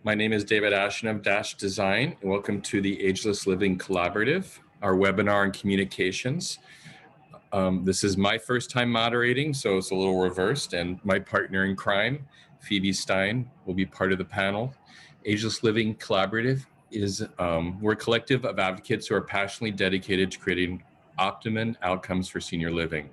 My name is David Ashton of Dash Design, and welcome to the Ageless Living Collaborative, our webinar on communications. This is my first time moderating, so it's a little reversed, and my partner in crime, Phoebe Stein, will be part of the panel. Ageless Living Collaborative is, we're a collective of advocates who are passionately dedicated to creating optimum outcomes for senior living.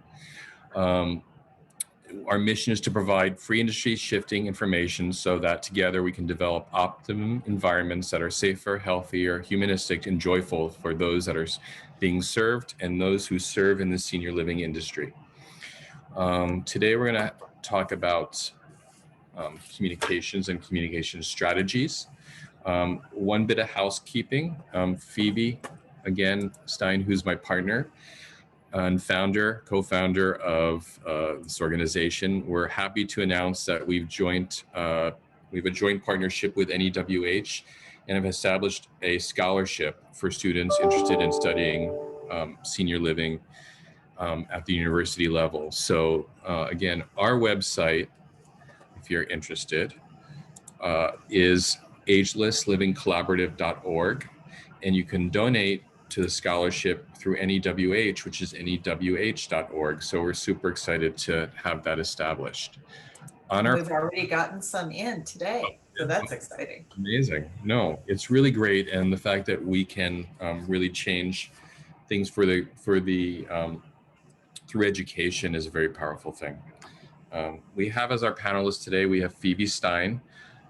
Our mission is to provide free industry shifting information so that together we can develop optimum environments that are safer, healthier, humanistic, and joyful for those that are being served and those who serve in the senior living industry. Today we're going to talk about communications and communication strategies. One bit of housekeeping, Phoebe, again, Stein, who's my partner, and co-founder of this organization. We're happy to announce that we have a joint partnership with NEWH and have established a scholarship for students interested in studying senior living at the university level. So again, our website, if you're interested, is agelesslivingcollaborative.org, and you can donate to the scholarship through NEWH, which is newh.org. So we're super excited to have that established. We've already gotten some in today, so that's exciting. Amazing. No, it's really great, and the fact that we can really change things through education is a very powerful thing. We have as our panelists today, we have Phoebe Stein,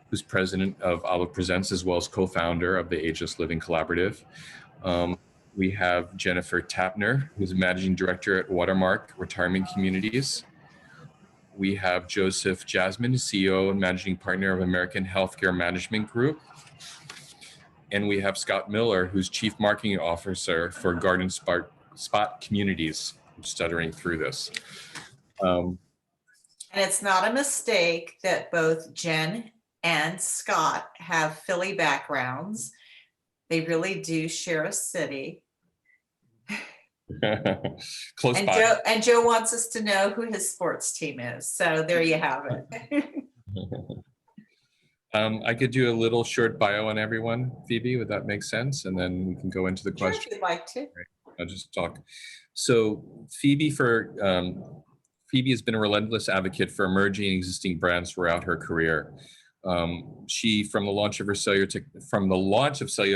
who's president of Alc Presents, as well as co-founder of the Ageless Living Collaborative. We have Jennifer Tapner, who's managing director at Watermark Retirement Communities. We have Joseph Jasmine, CEO and managing partner of American Healthcare Management Group. And we have Scott Miller, who's chief marketing officer for Garden Spot Communities. I'm stuttering through this. And it's not a mistake that both Jen and Scott have Philly backgrounds. They really do share a city. Close by. Joe wants us to know who his sports team is. So there you have it. I could do a little short bio on everyone, Phoebe, would that make sense? And then we can go into the question. Sure, if you'd like to. I'll just talk. So Phoebe has been a relentless advocate for emerging and existing brands throughout her career. She, from the launch of cellular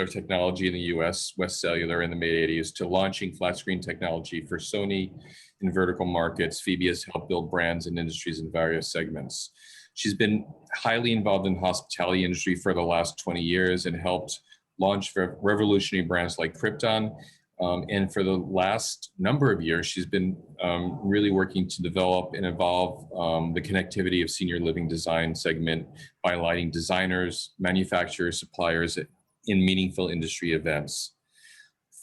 technology in the U.S., West Cellular in the mid-'80s, to launching flat screen technology for Sony in vertical markets, Phoebe has helped build brands and industries in various segments. She's been highly involved in the hospitality industry for the last 20 years and helped launch revolutionary brands like Krypton. And for the last number of years, she's been really working to develop and evolve the connectivity of senior living design segment by aligning designers, manufacturers, suppliers in meaningful industry events.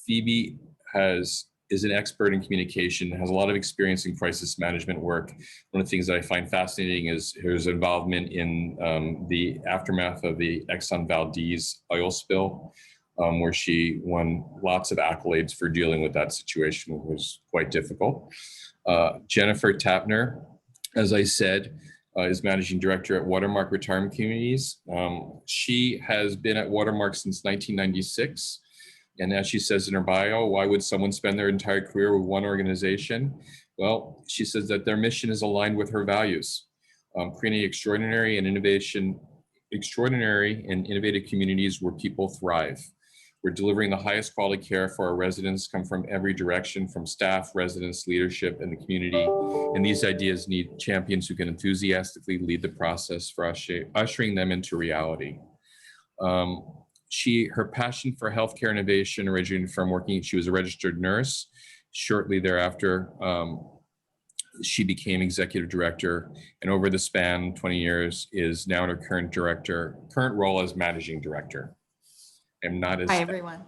Phoebe is an expert in communication, has a lot of experience in crisis management work. One of the things that I find fascinating is her involvement in the aftermath of the Exxon Valdez oil spill, where she won lots of accolades for dealing with that situation, which was quite difficult. Jennifer Tapner, as I said, is managing director at Watermark Retirement Communities. She has been at Watermark since 1996. And as she says in her bio, why would someone spend their entire career with one organization? Well, she says that their mission is aligned with her values, creating extraordinary and innovative communities where people thrive. We're delivering the highest quality care for our residents, come from every direction, from staff, residents, leadership, and the community. And these ideas need champions who can enthusiastically lead the process for ushering them into reality. Her passion for healthcare innovation originated from she was a registered nurse. Shortly thereafter, she became executive director, and over the span 20 years is now in her current role as managing director. I'm not as, Hi, everyone.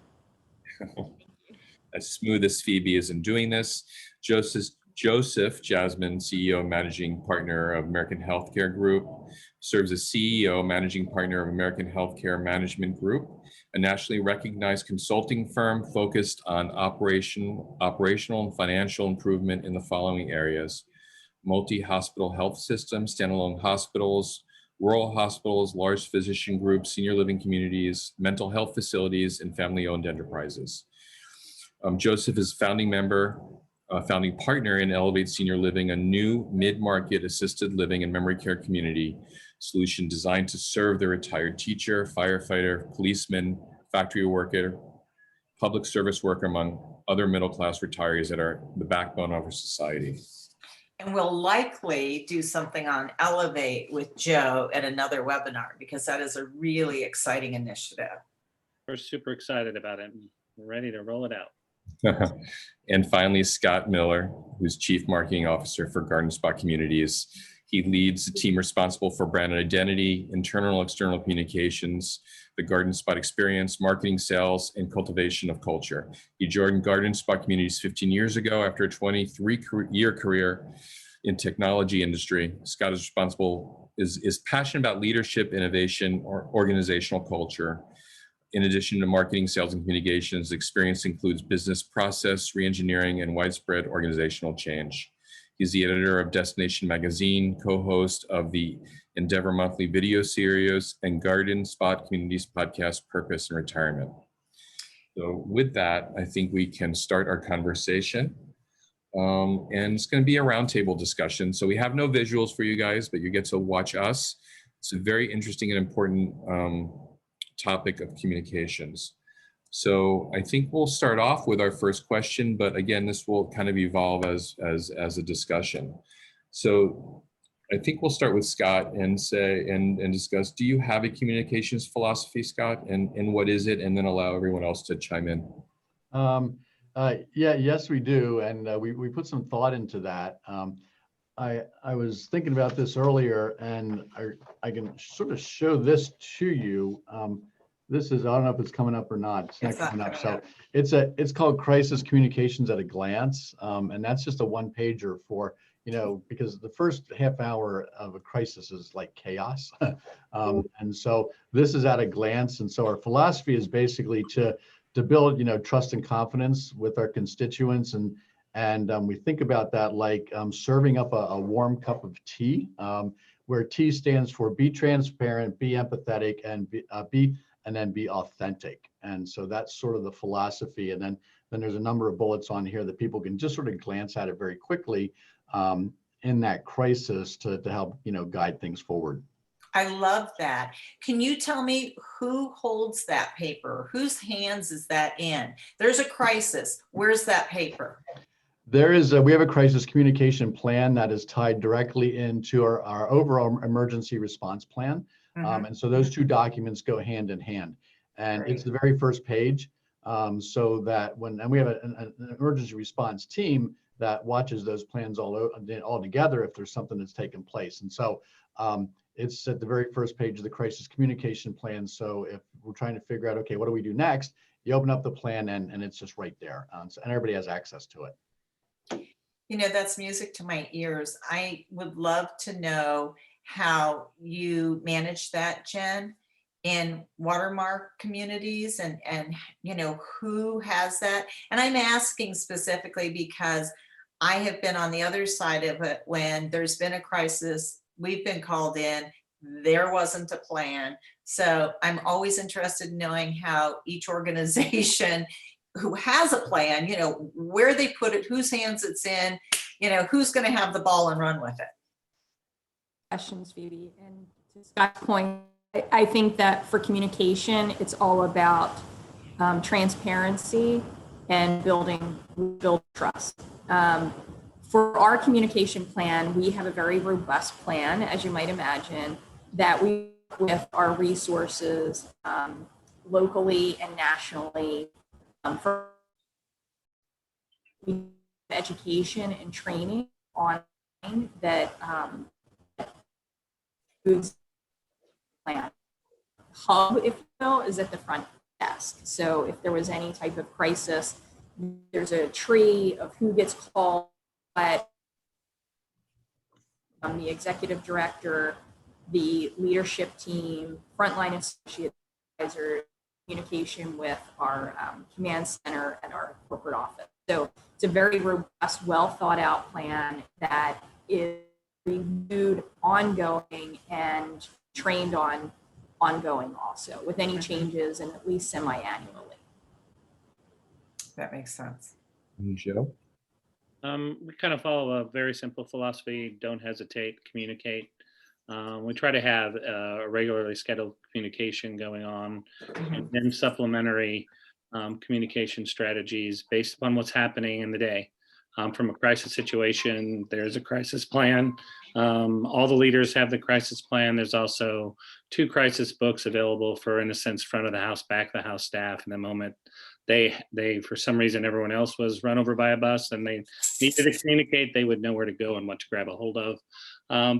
as smooth as Phoebe is in doing this. Joseph Jasmine, CEO and managing partner of American Healthcare Group, serves as CEO, managing partner of American Healthcare Management Group, a nationally recognized consulting firm focused on operational and financial improvement in the following areas: multi-hospital health systems, standalone hospitals, rural hospitals, large physician groups, senior living communities, mental health facilities, and family-owned enterprises. Joseph is founding partner in Elevate Senior Living, a new mid-market assisted living and memory care community solution designed to serve the retired teacher, firefighter, policeman, factory worker, public service worker, among other middle-class retirees that are the backbone of our society. And we'll likely do something on Elevate with Joe at another webinar, because that is a really exciting initiative. We're super excited about it and we're ready to roll it out. And finally, Scott Miller, who's Chief Marketing Officer for Garden Spot Communities. He leads the team responsible for brand identity, internal and external communications, the Garden Spot experience, marketing, sales, and cultivation of culture. He joined Garden Spot Communities 15 years ago after a 23-year career in technology industry. Scott is passionate about leadership, innovation, or organizational culture. In addition to marketing, sales, and communications, experience includes business process reengineering and widespread organizational change. He's the editor of Destination Magazine, co-host of the Endeavor Monthly video series, and Garden Spot Communities podcast, Purpose and Retirement. So with that, I think we can start our conversation. And it's going to be a roundtable discussion. So we have no visuals for you guys, but you get to watch us. It's a very interesting and important topic of communications. So I think we'll start off with our first question, but again, this will kind of evolve as a discussion. So I think we'll start with Scott and discuss, do you have a communications philosophy, Scott? And what is it? And then allow everyone else to chime in. Yes, we do. And we put some thought into that. I was thinking about this earlier, and I can sort of show this to you. This is, I don't know if it's coming up or not. It's not coming up. So it's called Crisis Communications at a Glance. And that's just a one pager for, because the first half hour of a crisis is like chaos. And so this is at a glance. And so our philosophy is basically to build, trust and confidence with our constituents. And we think about that like serving up a warm cup of tea, where T stands for be transparent, be empathetic, and be authentic. And so that's sort of the philosophy. And then there's a number of bullets on here that people can just sort of glance at it very quickly in that crisis to help, guide things forward. I love that. Can you tell me who holds that paper? Whose hands is that in? There's a crisis. Where's that paper? We have a crisis communication plan that is tied directly into our overall emergency response plan. And so those two documents go hand in hand. And It's the very first page, so that we have an emergency response team that watches those plans all together if there's something that's taken place. And so it's at the very first page of the crisis communication plan. So if we're trying to figure out, okay, what do we do next? You open up the plan and it's just right there. And everybody has access to it. That's music to my ears. I would love to know how you manage that, Jen, in watermark communities and who has that. And I'm asking specifically because I have been on the other side of it when there's been a crisis, we've been called in, there wasn't a plan. So I'm always interested in knowing how each organization who has a plan, where they put it, whose hands it's in, who's going to have the ball and run with it. Questions, Phoebe. And to Scott's point, I think that for communication, it's all about transparency and building trust. For our communication plan, we have a very robust plan, as you might imagine, that we work with our resources locally and nationally for education and training online that foods plan. Hub, if you will, is at the front desk. So if there was any type of crisis, there's a tree of who gets called, but the executive director, the leadership team, frontline associate advisor, communication with our command center and our corporate office. So it's a very robust, well thought out plan that is reviewed ongoing and trained on ongoing also, with any changes and at least semi-annually. That makes sense. Joe? We kind of follow a very simple philosophy: don't hesitate, communicate. We try to have a regularly scheduled communication going on, and then supplementary communication strategies based upon what's happening in the day. From a crisis situation, there's a crisis plan. All the leaders have the crisis plan. There's also 2 crisis books available for, in a sense, front of the house, back of the house staff. In the moment they for some reason, everyone else was run over by a bus and they needed to communicate, they would know where to go and what to grab a hold of.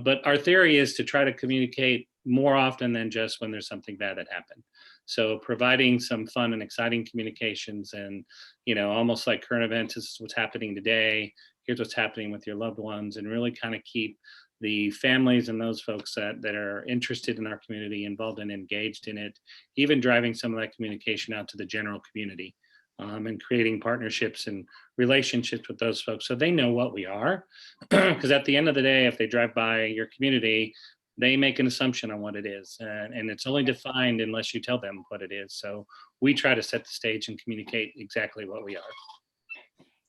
But our theory is to try to communicate more often than just when there's something bad that happened. So providing some fun and exciting communications, and, you know, almost like current events, this is what's happening today, here's what's happening with your loved ones, and really kind of keep the families and those folks that are interested in our community involved and engaged in it, even driving some of that communication out to the general community, and creating partnerships and relationships with those folks so they know what we are. Because at the end of the day, if they drive by your community, they make an assumption on what it is, and it's only defined unless you tell them what it is. So we try to set the stage and communicate exactly what we are.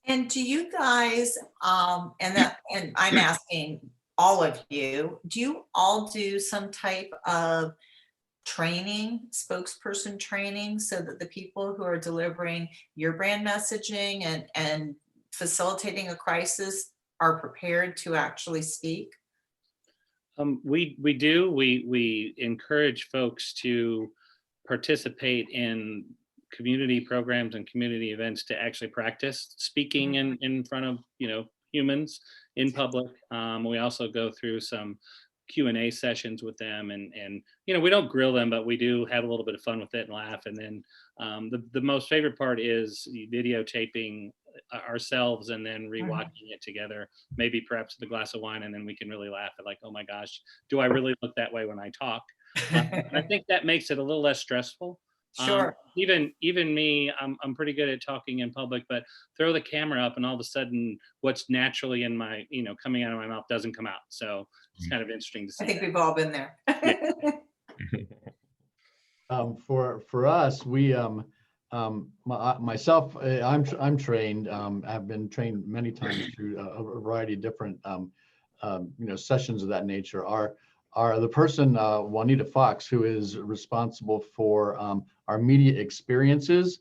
And do you guys, and I'm asking all of you, do you all do some type of training, spokesperson training, so that the people who are delivering your brand messaging and facilitating a crisis are prepared to actually speak? We do. We encourage folks to participate in community programs and community events to actually practice speaking in front of, you know, humans in public. We also go through some Q&A sessions with them, and you know, we don't grill them, but we do have a little bit of fun with it and laugh. And then the most favorite part is videotaping ourselves and then rewatching it together, maybe perhaps with a glass of wine, and then we can really laugh at, like, oh my gosh, do I really look that way when I talk? I think that makes it a little less stressful. Sure. Even me, I'm pretty good at talking in public, but throw the camera up and all of a sudden what's naturally in my, you know, coming out of my mouth doesn't come out. So it's kind of interesting to see. I think we've all been there. For us, we myself, I'm trained. I've been trained many times through a variety of different you know, sessions of that nature. The person, Juanita Fox, who is responsible for our media experiences,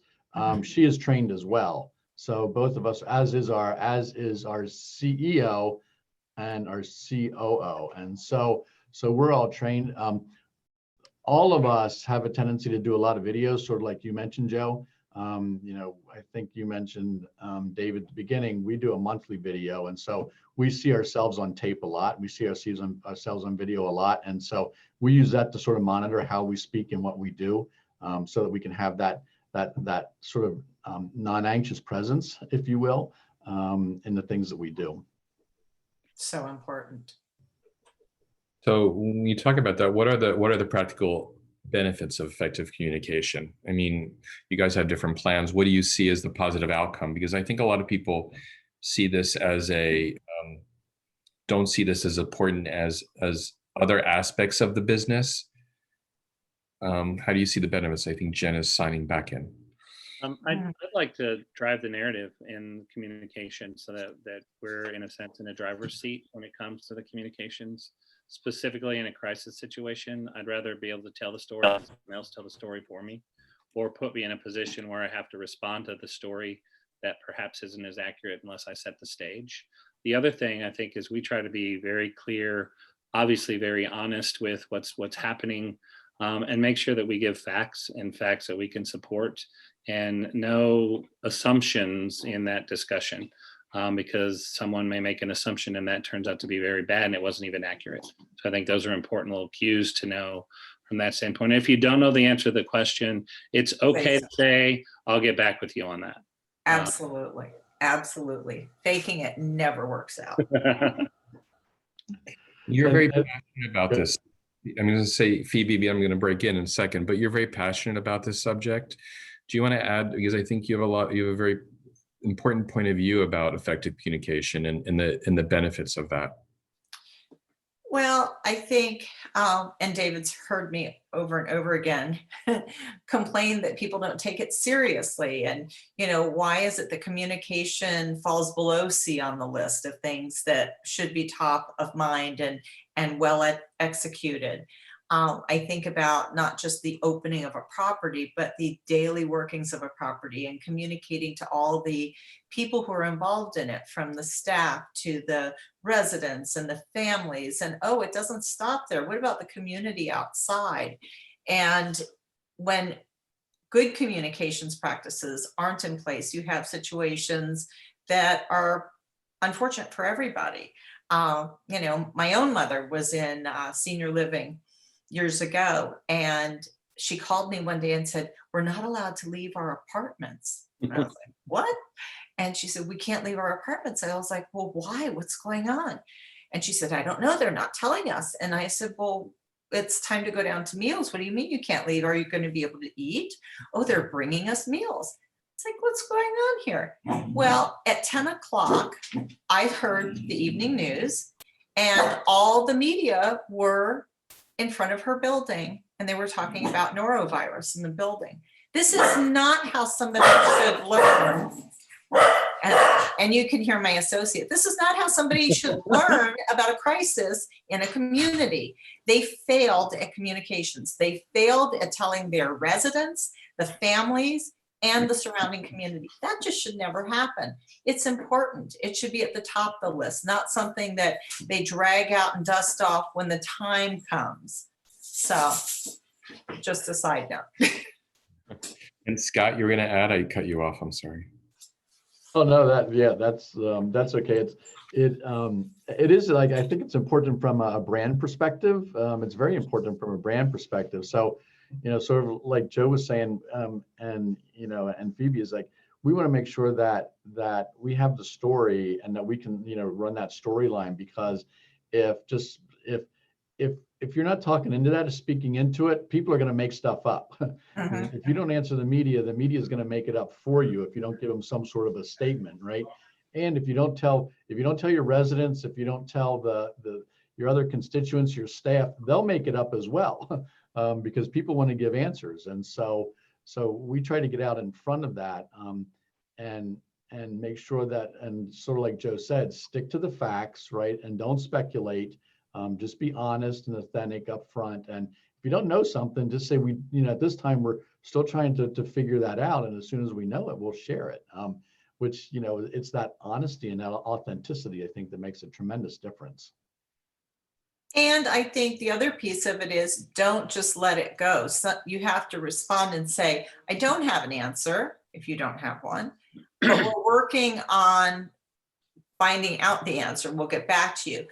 she is trained as well. So both of us, as is our CEO and our COO, and so we're all trained. All of us have a tendency to do a lot of videos, sort of like you mentioned, Joe. You know, I think you mentioned, David, at the beginning, we do a monthly video. And so we see ourselves on tape a lot. We see ourselves on video a lot. And so we use that to sort of monitor how we speak and what we do, so that we can have that sort of non-anxious presence, if you will, in the things that we do. So important. So when you talk about that, what are the practical benefits of effective communication? I mean, you guys have different plans. What do you see as the positive outcome? Because I think a lot of people see this as don't see this as important as other aspects of the business. How do you see the benefits? I think Jen is signing back in. I'd like to drive the narrative in communication so that we're, in a sense, in a driver's seat when it comes to the communications. Specifically in a crisis situation, I'd rather be able to tell the story than someone else tell the story for me, or put me in a position where I have to respond to the story that perhaps isn't as accurate unless I set the stage. The other thing I think is we try to be very clear, obviously very honest with what's happening, and make sure that we give facts that we can support, and no assumptions in that discussion. Because someone may make an assumption and that turns out to be very bad and it wasn't even accurate. So I think those are important little cues to know from that standpoint. If you don't know the answer to the question, it's okay to say, I'll get back with you on that. Absolutely. Absolutely. Faking it never works out. You're very passionate about this. I'm going to say, Phoebe, I'm going to break in a second, but you're very passionate about this subject. Do you want to add, because I think you have a very important point of view about effective communication and the benefits of that? Well, I think, and David's heard me over and over again complain that people don't take it seriously. And, why is it that communication falls below C on the list of things that should be top of mind and well executed? I think about not just the opening of a property, but the daily workings of a property and communicating to all the people who are involved in it, from the staff to the residents and the families. And oh, it doesn't stop there. What about the community outside? And when good communications practices aren't in place, you have situations that are unfortunate for everybody. My own mother was in senior living years ago, and she called me one day and said, "We're not allowed to leave our apartments." And I was like, "What?" And she said, "We can't leave our apartments." And I was like, "Well, why? What's going on?" And she said, "I don't know. They're not telling us." And I said, "Well, it's time to go down to meals. What do you mean you can't leave? Are you going to be able to eat?" "Oh, they're bringing us meals." It's like, what's going on here? Well, at 10 o'clock, I heard the evening news, and all the media were in front of her building, and they were talking about norovirus in the building. This is not how somebody should learn. And you can hear my associate. This is not how somebody should learn about a crisis in a community. They failed at communications. They failed at telling their residents, the families, and the surrounding community. That just should never happen. It's important. It should be at the top of the list, not something that they drag out and dust off when the time comes. So just a side note. And Scott, you were going to add, I cut you off. I'm sorry. Oh, no, that's okay. It is, like, I think it's important from a brand perspective. It's very important from a brand perspective. So, sort of like Joe was saying, and Phoebe is like, we want to make sure that we have the story and that we can, run that storyline, because if you're not talking into that or speaking into it, people are going to make stuff up. Mhm. If you don't answer the media is going to make it up for you if you don't give them some sort of a statement, right? And if you don't tell your residents, if you don't tell your other constituents, your staff, they'll make it up as well, because people want to give answers. And so we try to get out in front of that, and make sure that, and sort of like Joe said, stick to the facts, right? And don't speculate. Just be honest and authentic up front. And if you don't know something, just say, at this time, we're still trying to figure that out. And as soon as we know it, we'll share it. Which, it's that honesty and that authenticity, I think, that makes a tremendous difference. And I think the other piece of it is, don't just let it go. So you have to respond and say, "I don't have an answer," if you don't have one, but we're working on finding out the answer. We'll get back to you.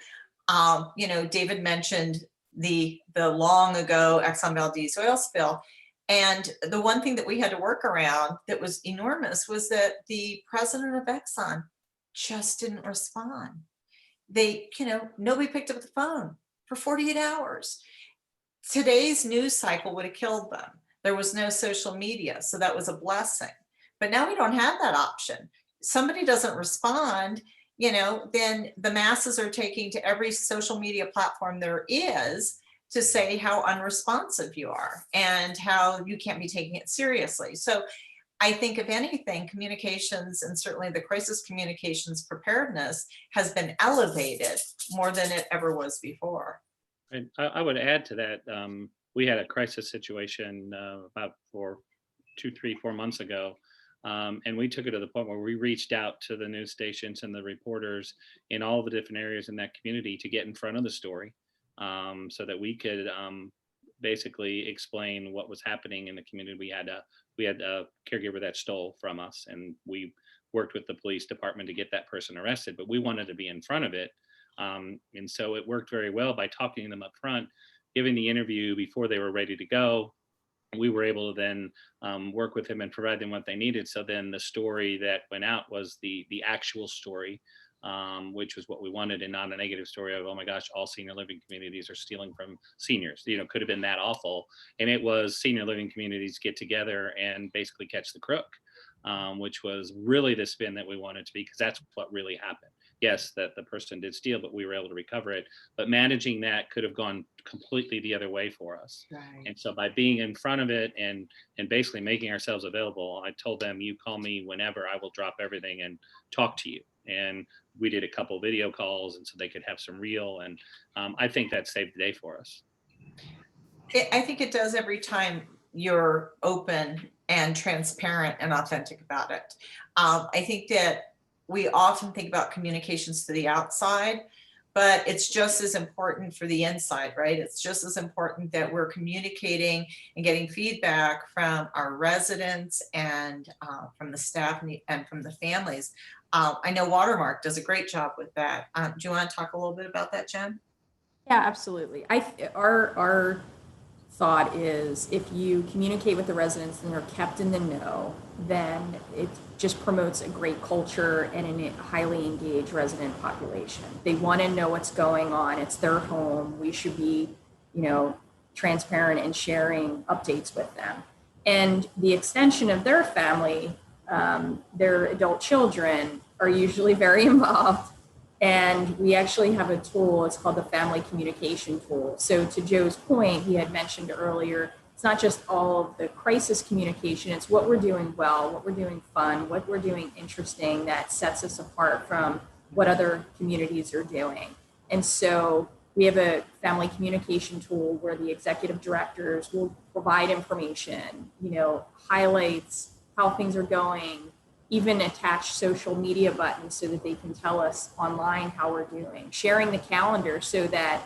David mentioned the long ago Exxon Valdez oil spill. And the one thing that we had to work around that was enormous was that the president of Exxon just didn't respond. Nobody picked up the phone for 48 hours. Today's news cycle would have killed them. There was no social media, so that was a blessing. But now we don't have that option. Somebody doesn't respond, then the masses are taking to every social media platform there is to say how unresponsive you are and how you can't be taking it seriously. So I think, if anything, communications, and certainly the crisis communications preparedness, has been elevated more than it ever was before. And I would add to that, we had a crisis situation about 2, 3, 4 months ago. And we took it to the point where we reached out to the news stations and the reporters in all the different areas in that community to get in front of the story, so that we could basically explain what was happening in the community. We had a caregiver that stole from us, and we worked with the police department to get that person arrested, but we wanted to be in front of it. And so it worked very well by talking to them up front, giving the interview before they were ready to go. We were able to then work with them and provide them what they needed. So then the story that went out was the actual story, which was what we wanted, and not a negative story of, oh my gosh, all senior living communities are stealing from seniors. Could have been that awful. And it was senior living communities get together and basically catch the crook, which was really the spin that we wanted to be, because that's what really happened. yes, that the person did steal, but we were able to recover it. But managing that could have gone completely the other way for us. Right. And so by being in front of it and basically making ourselves available, I told them, you call me whenever, I will drop everything and talk to you. And we did a couple video calls, and so they could have some real, and I think that saved the day for us. I think it does every time you're open and transparent and authentic about it. I think that we often think about communications to the outside, but it's just as important for the inside, right? It's just as important that we're communicating and getting feedback from our residents and from the staff and from the families. I know Watermark does a great job with that. Do you want to talk a little bit about that, Jen? Yeah, absolutely. Our thought is if you communicate with the residents and they're kept in the know, then it just promotes a great culture and a highly engaged resident population. They want to know what's going on. It's their home. We should be, transparent and sharing updates with them. And the extension of their family, their adult children, are usually very involved. And we actually have a tool, it's called the Family Communication Tool. So to Joe's point, he had mentioned earlier, it's not just all of the crisis communication, it's what we're doing well, what we're doing fun, what we're doing interesting that sets us apart from what other communities are doing. And so we have a family communication tool where the executive directors will provide information, highlights, how things are going, even attach social media buttons so that they can tell us online how we're doing, sharing the calendar so that,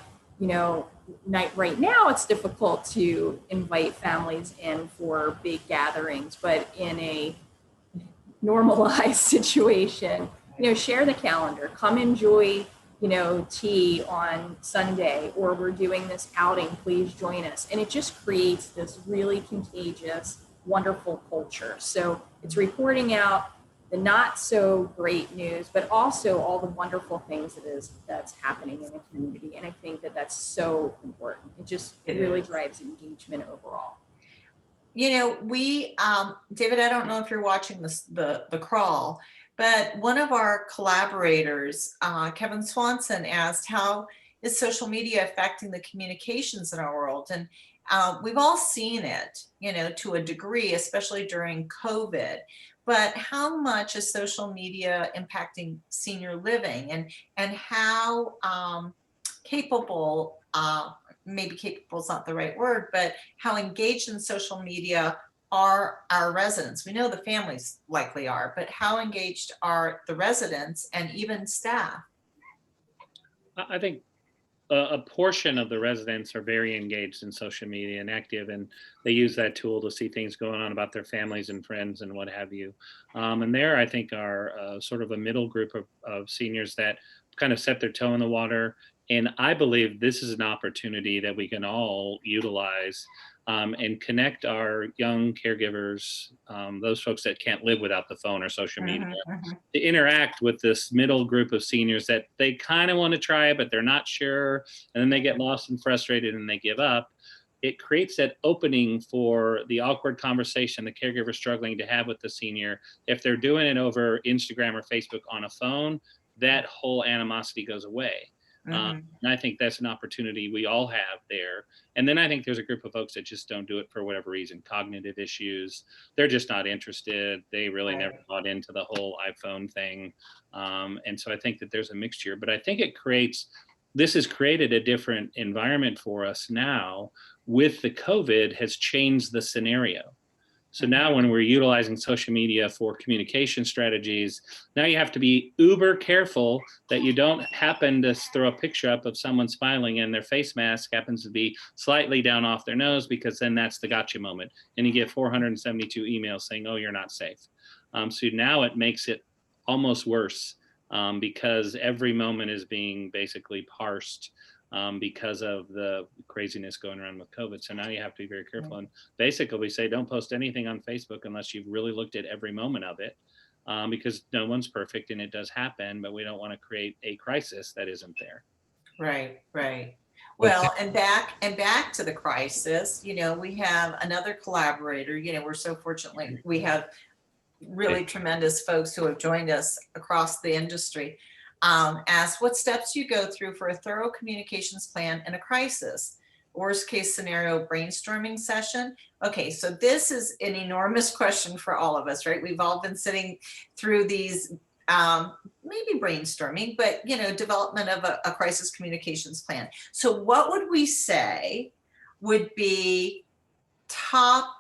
right now it's difficult to invite families in for big gatherings, but in a normalized situation, share the calendar, come enjoy, tea on Sunday, or we're doing this outing, please join us. And it just creates this really contagious, wonderful culture. So it's reporting out the not so great news, but also all the wonderful things that's happening in the community. And I think that that's so important. It really drives engagement overall. We, David, I don't know if you're watching the crawl, but one of our collaborators, Kevin Swanson, asked, how is social media affecting the communications in our world? And we've all seen it, to a degree, especially during COVID. But how much is social media impacting senior living, and how capable, maybe capable is not the right word, but how engaged in social media are our residents? We know the families likely are, but how engaged are the residents and even staff? I think a portion of the residents are very engaged in social media and active, and they use that tool to see things going on about their families and friends and what have you. And there, I think, are sort of a middle group of seniors that kind of set their toe in the water. And I believe this is an opportunity that we can all utilize and connect our young caregivers, those folks that can't live without the phone or social media, to interact with this middle group of seniors that they kind of want to try it, but they're not sure. And then they get lost and frustrated and they give up. It creates that opening for the awkward conversation the caregiver is struggling to have with the senior. If they're doing it over Instagram or Facebook on a phone, that whole animosity goes away. And I think that's an opportunity we all have there. And then I think there's a group of folks that just don't do it for whatever reason, cognitive issues. They're just not interested. They really never bought into the whole iPhone thing. And so I think that there's a mixture, but I think this has created a different environment for us now. With the COVID has changed the scenario. So now when we're utilizing social media for communication strategies, now you have to be uber careful that you don't happen to throw a picture up of someone smiling and their face mask happens to be slightly down off their nose, because then that's the gotcha moment. And you get 472 emails saying, oh, you're not safe. So now it makes it almost worse because every moment is being basically parsed because of the craziness going around with COVID. So now you have to be very careful. And basically we say, don't post anything on Facebook unless you've really looked at every moment of it, because no one's perfect and it does happen, but we don't want to create a crisis that isn't there. Right. Well, and back to the crisis, we have another collaborator, we're so fortunate, we have really tremendous folks who have joined us across the industry. asked, what steps do you go through for a thorough communications plan in a crisis? Worst case scenario brainstorming session. Okay, so this is an enormous question for all of us, right? We've all been sitting through these, maybe brainstorming, but development of a crisis communications plan. So what would we say would be top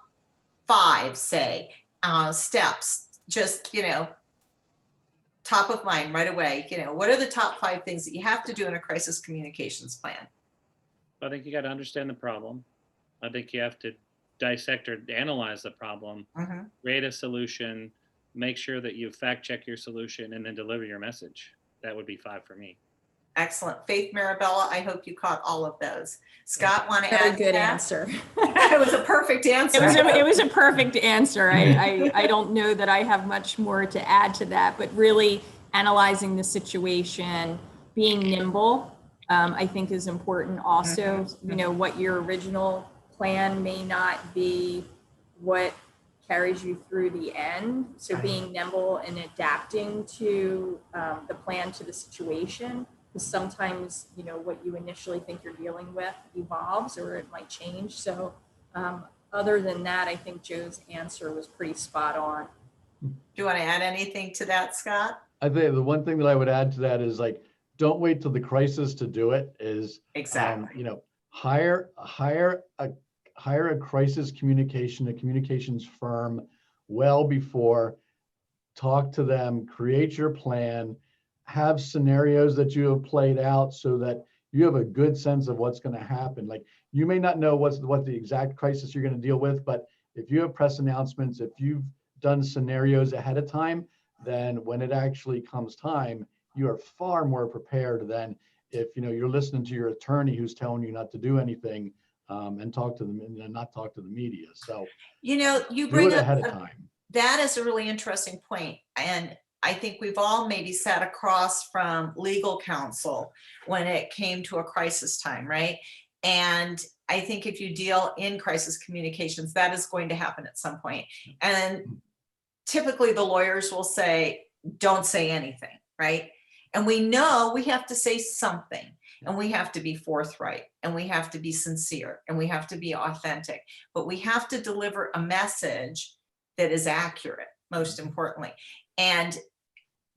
5, say, steps, just, top of mind right away? What are the top 5 things that you have to do in a crisis communications plan? I think you got to understand the problem. I think you have to dissect or analyze the problem, create a solution, make sure that you fact check your solution, and then deliver your message. That would be 5 for me. Excellent. Faith Marabella, I hope you caught all of those. Scott, want to add? Very good that? answer. It was a perfect answer. It was a perfect answer. I don't know that I have much more to add to that, but really analyzing the situation, being nimble, I think is important also. What your original plan may not be what carries you through the end. So being nimble and adapting to the plan to the situation, because sometimes, what you initially think you're dealing with evolves or it might change. So other than that, I think Joe's answer was pretty spot on. Do you want to add anything to that, Scott? I think the one thing that I would add to that is don't wait till the crisis to do it. Is exactly. Hire a crisis a communications firm well before. Talk to them, create your plan, have scenarios that you have played out so that you have a good sense of what's going to happen. You may not know what the exact crisis you're going to deal with, but if you have press announcements, if you've done scenarios ahead of time, then when it actually comes time, you are far more prepared than if you're listening to your attorney who's telling you not to do anything and talk to them and not talk to the media. So you bring do it up ahead of time. That is a really interesting point, and I think we've all maybe sat across from legal counsel when it came to a crisis time, right? And I think if you deal in crisis communications, that is going to happen at some point. And typically the lawyers will say, don't say anything, right? And we know we have to say something, and we have to be forthright, and we have to be sincere, and we have to be authentic, but we have to deliver a message that is accurate, most importantly. And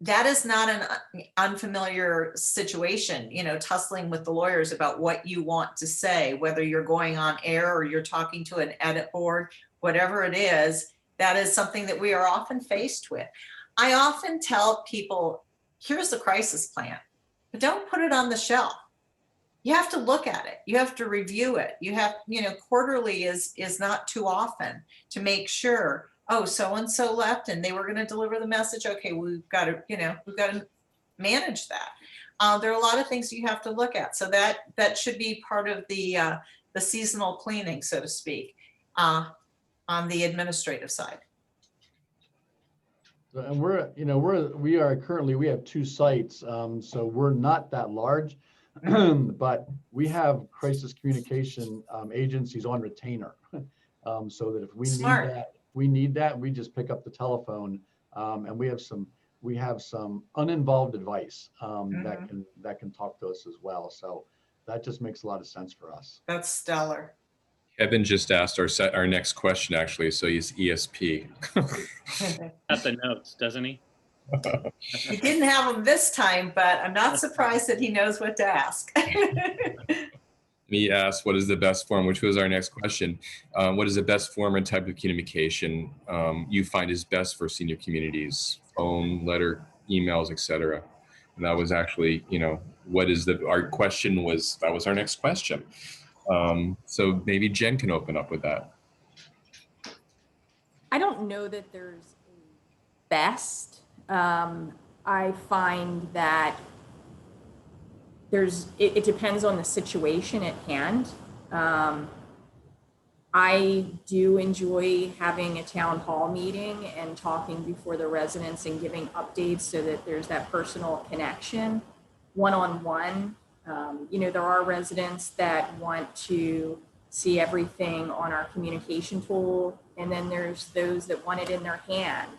that is not an unfamiliar situation, tussling with the lawyers about what you want to say, whether you're going on air or you're talking to an edit board, whatever it is, that is something that we are often faced with. I often tell people, here's the crisis plan, but don't put it on the shelf. You have to look at it. You have to review it. You have, quarterly is not too often to make sure, oh, so-and-so left and they were going to deliver the message. Okay, we've got to manage that. There are a lot of things you have to look at. So that should be part of the seasonal cleaning, so to speak, on the administrative side. And we have 2 sites, so we're not that large, but we have crisis communication agencies on retainer, so that if we need that, we just pick up the telephone, and we have some uninvolved advice that can talk to us as well. So that just makes a lot of sense for us. That's stellar. Kevin just asked our next question, actually, so he's ESP. Got the notes, doesn't he? He didn't have them this time, but I'm not surprised that he knows what to ask. He asked, what is the best form, which was our next question. What is the best form or type of communication you find is best for senior communities? Phone, letter, emails, etc. And that was actually, our question was, that was our next question. So maybe Jen can open up with that. I don't know that there's a best. I find that it depends on the situation at hand. I do enjoy having a town hall meeting and talking before the residents and giving updates so that there's that personal connection, one-on-one. There are residents that want to see everything on our communication tool. And then there's those that want it in their hand.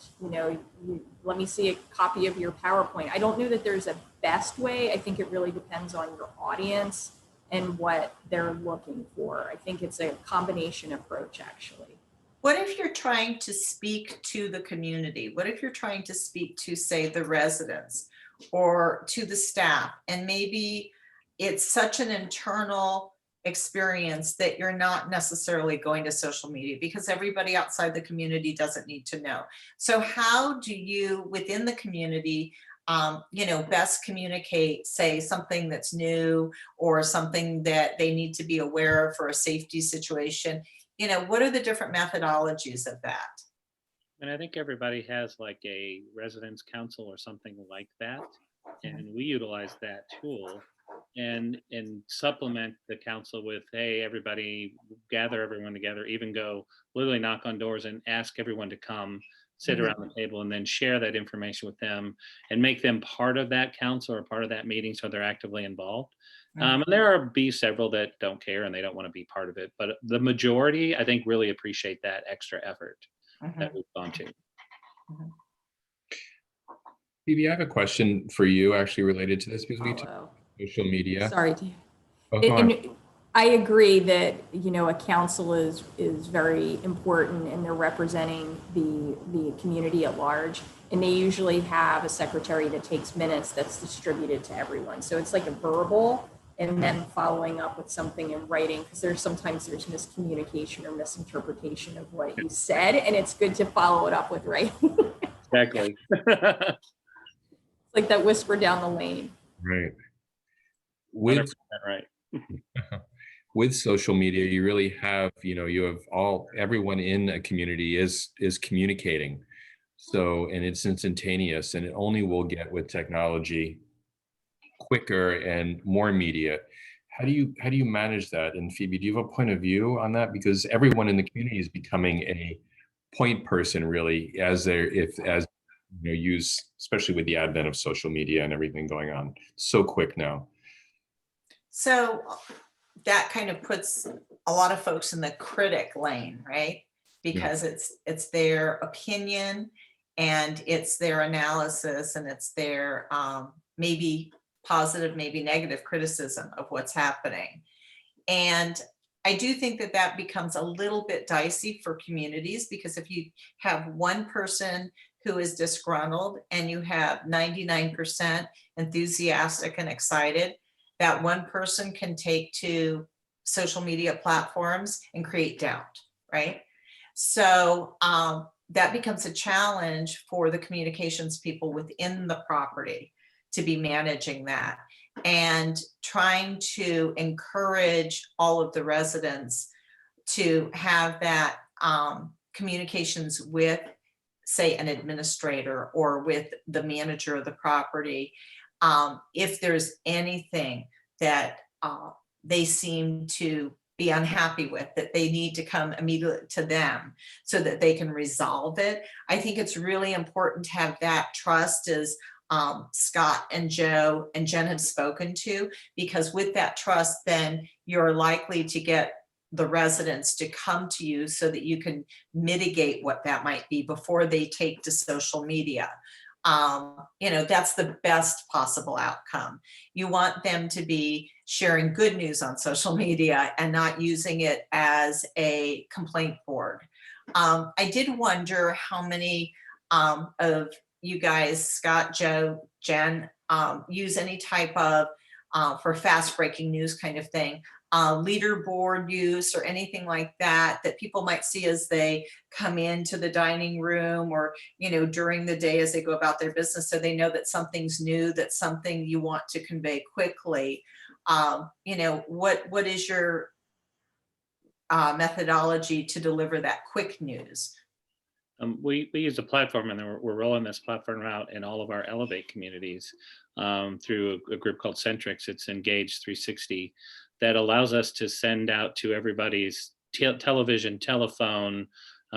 Let me see a copy of your PowerPoint. I don't know that there's a best way. I think it really depends on your audience and what they're looking for. I think it's a combination approach, actually. What if you're trying to speak to the community? What if you're trying to speak to, say, the residents or to the staff, and maybe it's such an internal experience that you're not necessarily going to social media because everybody outside the community doesn't need to know. So how do you, within the community, best communicate, say, something that's new or something that they need to be aware of for a safety situation? What are the different methodologies of that? And I think everybody has like a residence council or something like that. And we utilize that tool and supplement the council with, hey, everybody, gather everyone together, even go literally knock on doors and ask everyone to come sit around the table and then share that information with them and make them part of that council or part of that meeting so they're actively involved. And there are several that don't care and they don't want to be part of it, but the majority, I think, really appreciate that extra effort that we've gone to. Phoebe, I have a question for you actually related to this because we talk Follow. social media. Sorry, Dave. Oh, go on. And I agree that, a council is very important and they're representing the community at large. And they usually have a secretary that takes minutes that's distributed to everyone. So it's like a verbal and then following up with something in writing, because sometimes there's miscommunication or misinterpretation of what you said. And it's good to follow it up with writing. Exactly. Like that whisper down the lane. Right. 100% right. With social media, you really have, you have everyone in a community is communicating. So, and it's instantaneous, and it only will get with technology quicker and more immediate. How do you manage that? And Phoebe, do you have a point of view on that? Because everyone in the community is becoming a point person, really, use, especially with the advent of social media and everything going on so quick now. So that kind of puts a lot of folks in the critic lane, right? Because it's their opinion and it's their analysis and it's their maybe positive, maybe negative criticism of what's happening. And I do think that becomes a little bit dicey for communities, because if you have one person who is disgruntled and you have 99% enthusiastic and excited, that one person can take to social media platforms and create doubt, right? So that becomes a challenge for the communications people within the property to be managing that and trying to encourage all of the residents to have that communications with, say, an administrator or with the manager of the property. If there's anything that they seem to be unhappy with, that they need to come immediately to them so that they can resolve it. I think it's really important to have that trust, as Scott and Joe and Jen have spoken to, because with that trust, then you're likely to get the residents to come to you so that you can mitigate what that might be before they take to social media. That's the best possible outcome. You want them to be sharing good news on social media and not using it as a complaint board. I did wonder how many of you guys, Scott, Joe, Jen, use any type of, for fast breaking news kind of thing, leaderboard use or anything like that people might see as they come into the dining room or, during the day as they go about their business, so they know that something's new, that's something you want to convey quickly. What is your methodology to deliver that quick news? We use a platform, and we're rolling this platform out in all of our Elevate communities through a group called Centrix. It's Engage 360, that allows us to send out to everybody's television, telephone.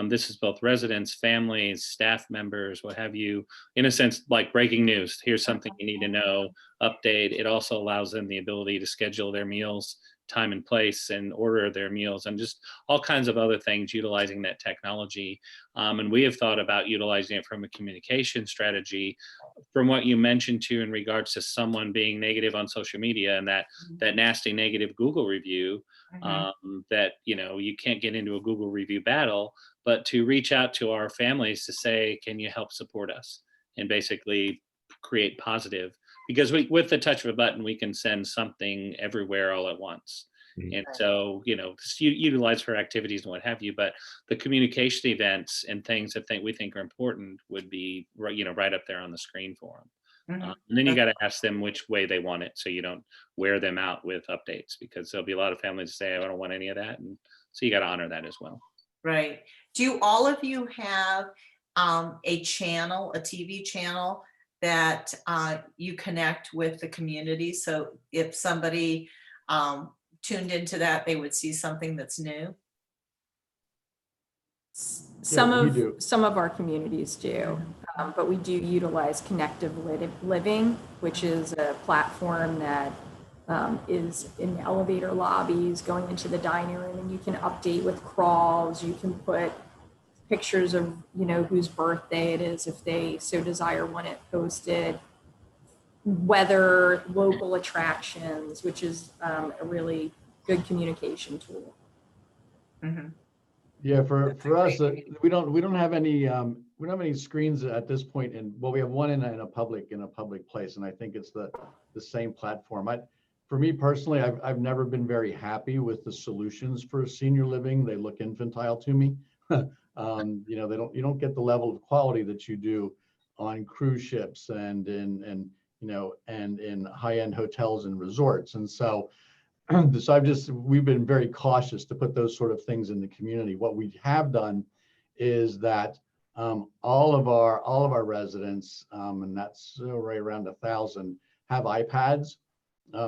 This is both residents, families, staff members, what have you, in a sense, like breaking news. Here's something you need to know, update. It also allows them the ability to schedule their meals time and place and order their meals, and just all kinds of other things utilizing that technology. And we have thought about utilizing it from a communication strategy, from what you mentioned too, in regards to someone being negative on social media and that nasty negative Google review. That, you know, you can't get into a Google review battle, but to reach out to our families to say, can you help support us, and basically create positive, because with the touch of a button, we can send something everywhere all at once. And so, you know, utilize for activities and what have you, but the communication events and things that we think are important would be, you know, right up there on the screen for them. And then you got to ask them which way they want it, so you don't wear them out with updates, because there'll be a lot of families say, I don't want any of that. And so you got to honor that as well. Right. Do all of you have a channel, a TV channel that you connect with the community? So if somebody tuned into that, they would see something that's new? Some Yeah, we do. some of our communities do, but we do utilize Connective Living, which is a platform that is in elevator lobbies, going into the dining room, and you can update with crawls. You can put pictures of, you know, whose birthday it is if they so desire, want it posted. Weather, local attractions, which is a really good communication tool. Yeah, for us, we don't have any screens at this point, and well, we have one in a public place, and I think it's the same platform. For me personally, I've never been very happy with the solutions for senior living. They look infantile to me. You know, you don't get the level of quality that you do on cruise ships and in high-end hotels and resorts. And so we've been very cautious to put those sort of things in the community. What we have done is that all of our residents, and that's right around 1,000, have iPads.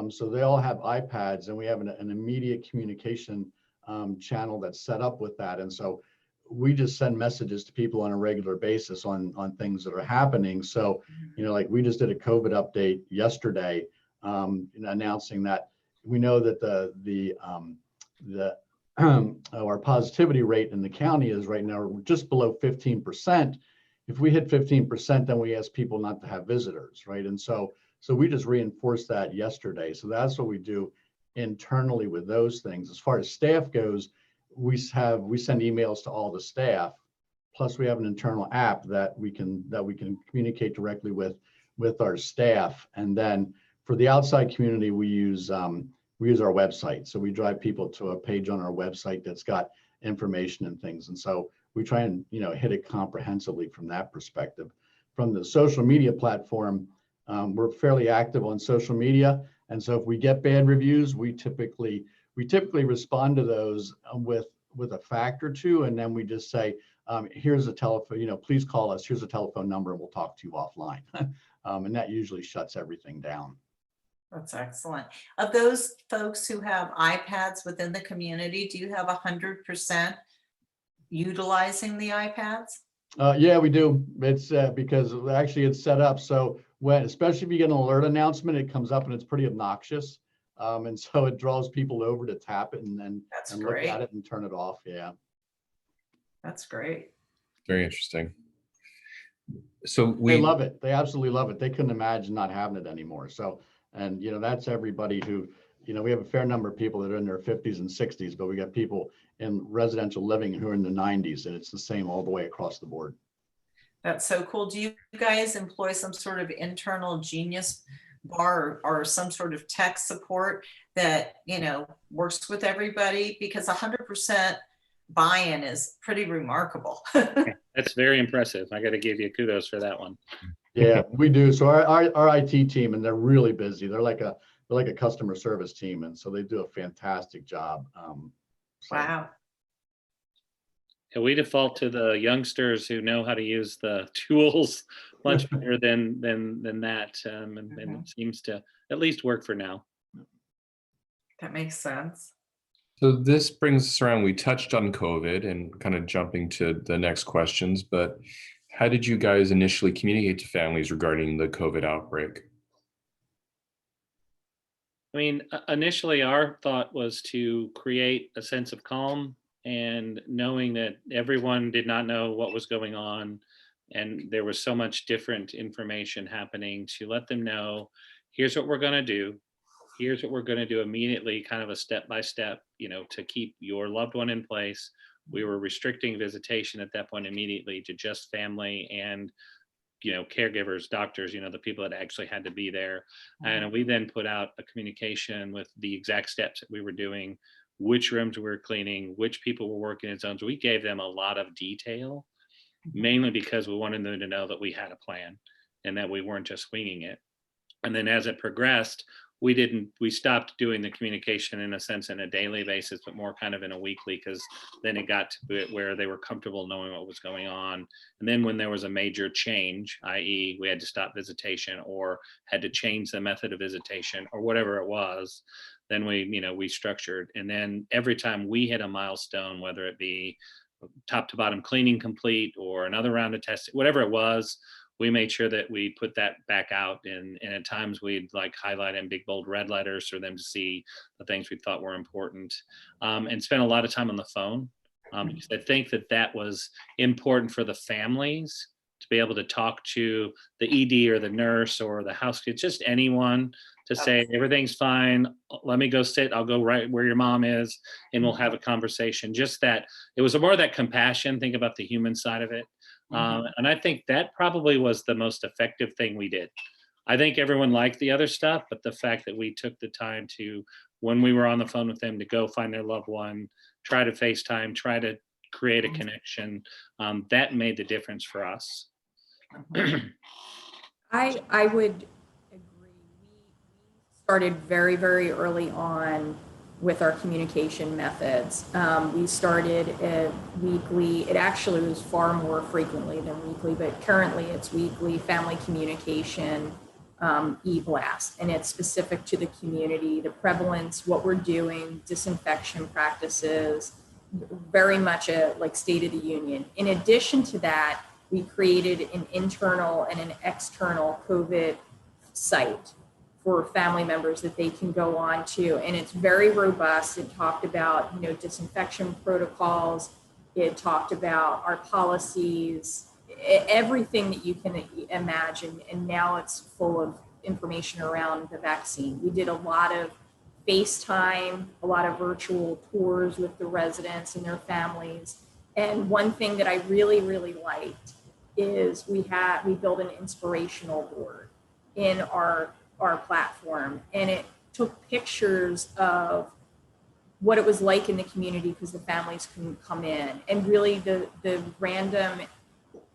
So they all have iPads, and we have an immediate communication channel that's set up with that. And so we just send messages to people on a regular basis on things that are happening. So, you know, like we just did a COVID update yesterday, announcing that we know that our positivity rate in the county is right now just below 15%. If we hit 15%, then we ask people not to have visitors, right? And so we just reinforced that yesterday. So that's what we do internally with those things. As far as staff goes, we send emails to all the staff. Plus, we have an internal app that we can communicate directly with our staff. And then for the outside community, we use our website. So we drive people to a page on our website that's got information and things. And so we try and, you know, hit it comprehensively from that perspective. From the social media platform, we're fairly active on social media. And so if we get bad reviews, we typically respond to those with a fact or two, and then we just say, here's a telephone, you know, please call us, here's a telephone number, and we'll talk to you offline. And that usually shuts everything down. That's excellent. Of those folks who have iPads within the community, do you have 100% utilizing the iPads? Yeah, we do. It's because actually it's set up so especially if you get an alert announcement, it comes up and it's pretty obnoxious. And so it draws people over to tap it and look at it and turn it off. Yeah. That's great. Very interesting. So they love it. They absolutely love it. They couldn't imagine not having it anymore. So, and you know, that's everybody who, you know, we have a fair number of people that are in their 50s and 60s, but we got people in residential living who are in the 90s, and it's the same all the way across the board. That's so cool. Do you guys employ some sort of internal genius bar or some sort of tech support that, you know, works with everybody? Because 100% buy-in is pretty remarkable. That's very impressive. I got to give you kudos for that one. Yeah, we do. So our IT team, and they're really busy. They're like a customer service team, and so they do a fantastic job. Wow. Yeah, we default to the youngsters who know how to use the tools much better than that, and it seems to at least work for now. That makes sense. So this brings us around. We touched on COVID and kind of jumping to the next questions, but how did you guys initially communicate to families regarding the COVID outbreak? I mean, initially our thought was to create a sense of calm and knowing that everyone did not know what was going on and there was so much different information happening, to let them know, here's what we're going to do. Here's what we're going to do immediately, kind of a step by step, to keep your loved one in place. We were restricting visitation at that point immediately to just family and caregivers, doctors, the people that actually had to be there. And we then put out a communication with the exact steps that we were doing, which rooms we were cleaning, which people were working in zones. We gave them a lot of detail, mainly because we wanted them to know that we had a plan and that we weren't just winging it. And then as it progressed, we stopped doing the communication in a sense in a daily basis, but more kind of in a weekly, because then it got to it where they were comfortable knowing what was going on. And then when there was a major change, i.e. we had to stop visitation or had to change the method of visitation or whatever it was, then we structured. And then every time we hit a milestone, whether it be top to bottom cleaning complete or another round of testing, whatever it was, we made sure that we put that back out, and at times we'd like highlight in big bold red letters for them to see the things we thought were important, and spend a lot of time on the phone, because I think that was important for the families to be able to talk to the ED or the nurse or the house, just anyone, to say everything's fine, let me go sit, I'll go right where your mom is and we'll have a conversation. Just that it was more of that compassion, think about the human side of it. And I think that probably was the most effective thing we did. I think everyone liked the other stuff, but the fact that we took the time to, when we were on the phone with them, to go find their loved one, try to FaceTime, try to create a connection, that made the difference for us. I would agree. We started very, very early on with our communication methods. We started weekly. It actually was far more frequently than weekly, but currently it's weekly family communication e-blast, and it's specific to the community, the prevalence, what we're doing, disinfection practices, very much a like State of the Union. In addition to that, we created an internal and an external COVID site for family members that they can go on to. And it's very robust. It talked about, disinfection protocols. It talked about our policies, everything that you can imagine. And now it's full of information around the vaccine. We did a lot of FaceTime, a lot of virtual tours with the residents and their families. And one thing that I really, really liked is we built an inspirational board in our platform, and it took pictures of what it was like in the community because the families couldn't come in, and really the random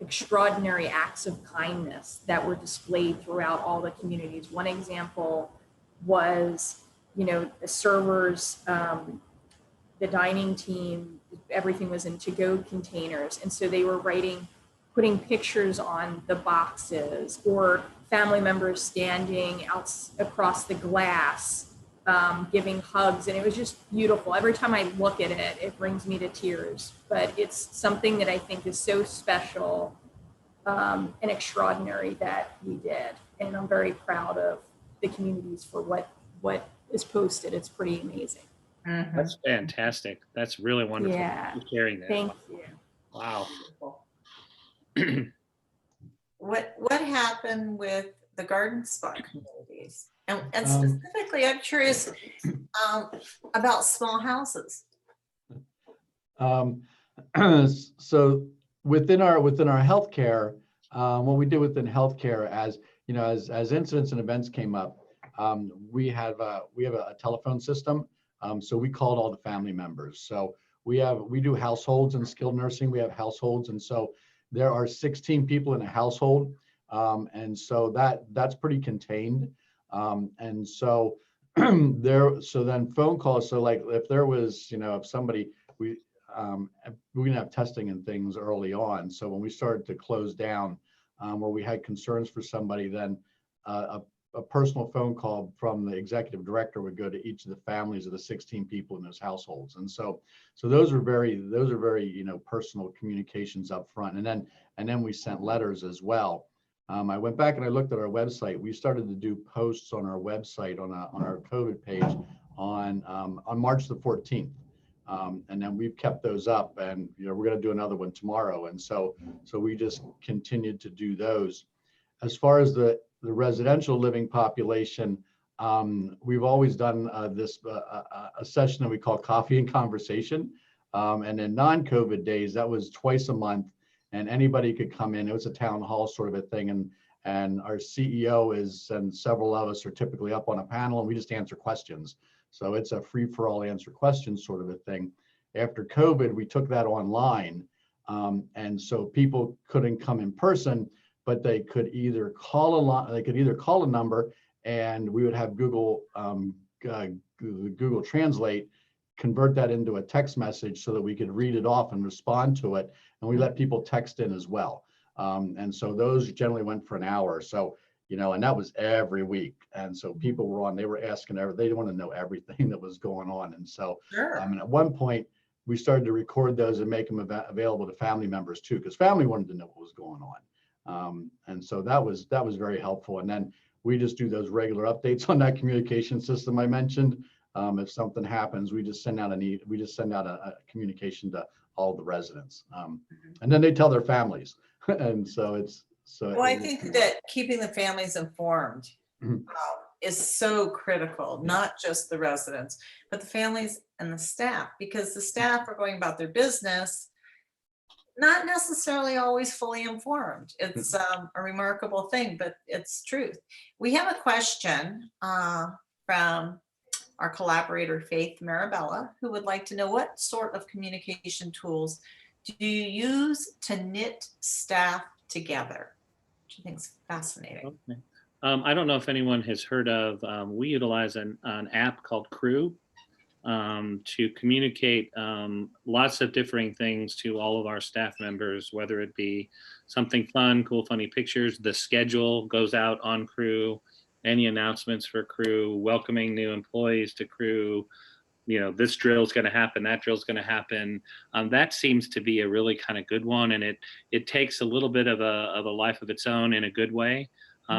extraordinary acts of kindness that were displayed throughout all the communities. One example was, the servers, the dining team, everything was in to-go containers, and so they were putting pictures on the boxes, or family members standing out across the glass, giving hugs. And it was just beautiful. Every time I look at it, it brings me to tears. But it's something that I think is so special and extraordinary that we did. And I'm very proud of the communities for what is posted. It's pretty amazing. That's fantastic. That's really wonderful. Yeah. Thank you for sharing that. Thank you. Wow. What happened with the garden spot communities? And specifically, I'm curious about small houses. So within our healthcare, what we did within healthcare, as incidents and events came up, we have a telephone system. So we called all the family members. So we do households in skilled nursing. We have households, and so there are 16 people in a household, and so that's pretty contained. And so so then phone calls. So like if there was, if somebody, we didn't have testing and things early on. So when we started to close down, where we had concerns for somebody, then a personal phone call from the executive director would go to each of the families of the 16 people in those households. And so those are very, personal communications up front. And then we sent letters as well. I went back and I looked at our website. We started to do posts on our website on our COVID page on March the 14th. And then we've kept those up, and we're going to do another one tomorrow. And so we just continued to do those. As far as the residential living population, we've always done a session that we call Coffee and Conversation. And in non-COVID days, that was twice a month, and anybody could come in. It was a town hall sort of a thing, and our CEO and several of us are typically up on a panel, and we just answer questions. So it's a free-for-all answer questions sort of a thing. After COVID, we took that online, and so people couldn't come in person, but they could either call a number, and we would have Google Translate convert that into a text message so that we could read it off and respond to it. And we let people text in as well. And so those generally went for an hour. So, and that was every week. And so people were on, they were asking, they want to know everything that was going on. And so Sure. at one point, we started to record those and make them available to family members too, because family wanted to know what was going on. And so that was very helpful. And then we just do those regular updates on that communication system I mentioned. If something happens, we just send out a communication to all the residents, and then they tell their families. And so Well, I think that keeping the families informed is so critical, not just the residents, but the families and the staff, because the staff are going about their business, not necessarily always fully informed. It's a remarkable thing, but it's truth. We have a question from our collaborator, Faith Marabella, who would like to know, what sort of communication tools do you use to knit staff together? Which I think is fascinating. Okay. I don't know if anyone has heard of, we utilize an app called Crew to communicate lots of differing things to all of our staff members, whether it be something fun, cool, funny pictures. The schedule goes out on Crew, any announcements for Crew, welcoming new employees to Crew, this drill is going to happen, that drill is going to happen. That seems to be a really kind of good one, and it takes a little bit of a life of its own in a good way,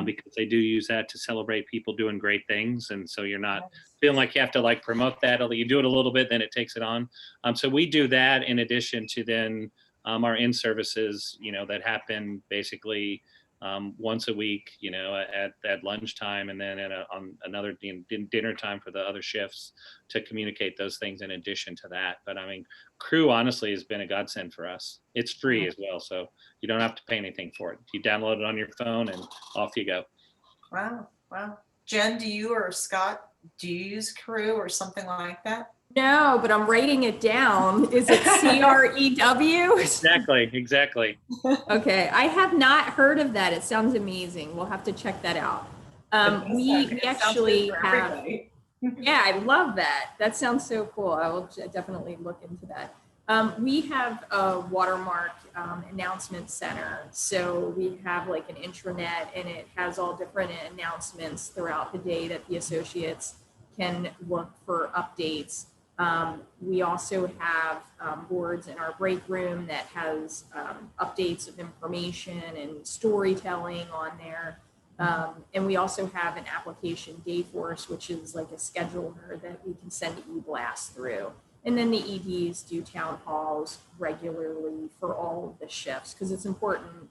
because they do use that to celebrate people doing great things, and so you're not feeling like you have to promote that. You do it a little bit, then it takes it on. So we do that in addition to then our in-services, that happen basically once a week, at lunchtime, and then on another dinner time for the other shifts, to communicate those things in addition to that. But Crew honestly has been a godsend for us. It's free as well, so you don't have to pay anything for it. You download it on your phone and off you go. Wow. Jen, do you or Scott, do you use Crew or something like that? No, but I'm writing it down. Is it CREW? Exactly. Okay, I have not heard of that. It sounds amazing. We'll have to check that out. We actually have, yeah, I love that. That sounds so cool. I will definitely look into that. We have a Watermark announcement center. So we have an intranet, and it has all different announcements throughout the day that the associates can look for updates. We also have boards in our break room that has updates of information and storytelling on there. And we also have an application, Dayforce, which is like a scheduler that we can send e-blasts through. And then the EDs do town halls regularly for all of the shifts, because it's important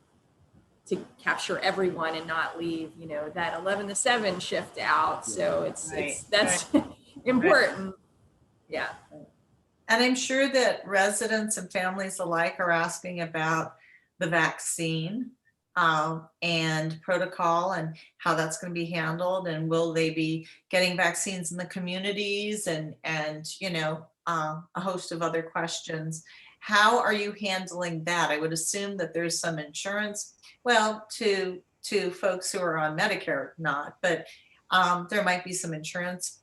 to capture everyone and not leave, that 11 to 7 shift out. So that's important. Yeah. And I'm sure that residents and families alike are asking about the vaccine and protocol and how that's going to be handled, and will they be getting vaccines in the communities, and a host of other questions. How are you handling that? I would assume that there's some insurance, well, to folks who are on Medicare, not, but there might be some insurance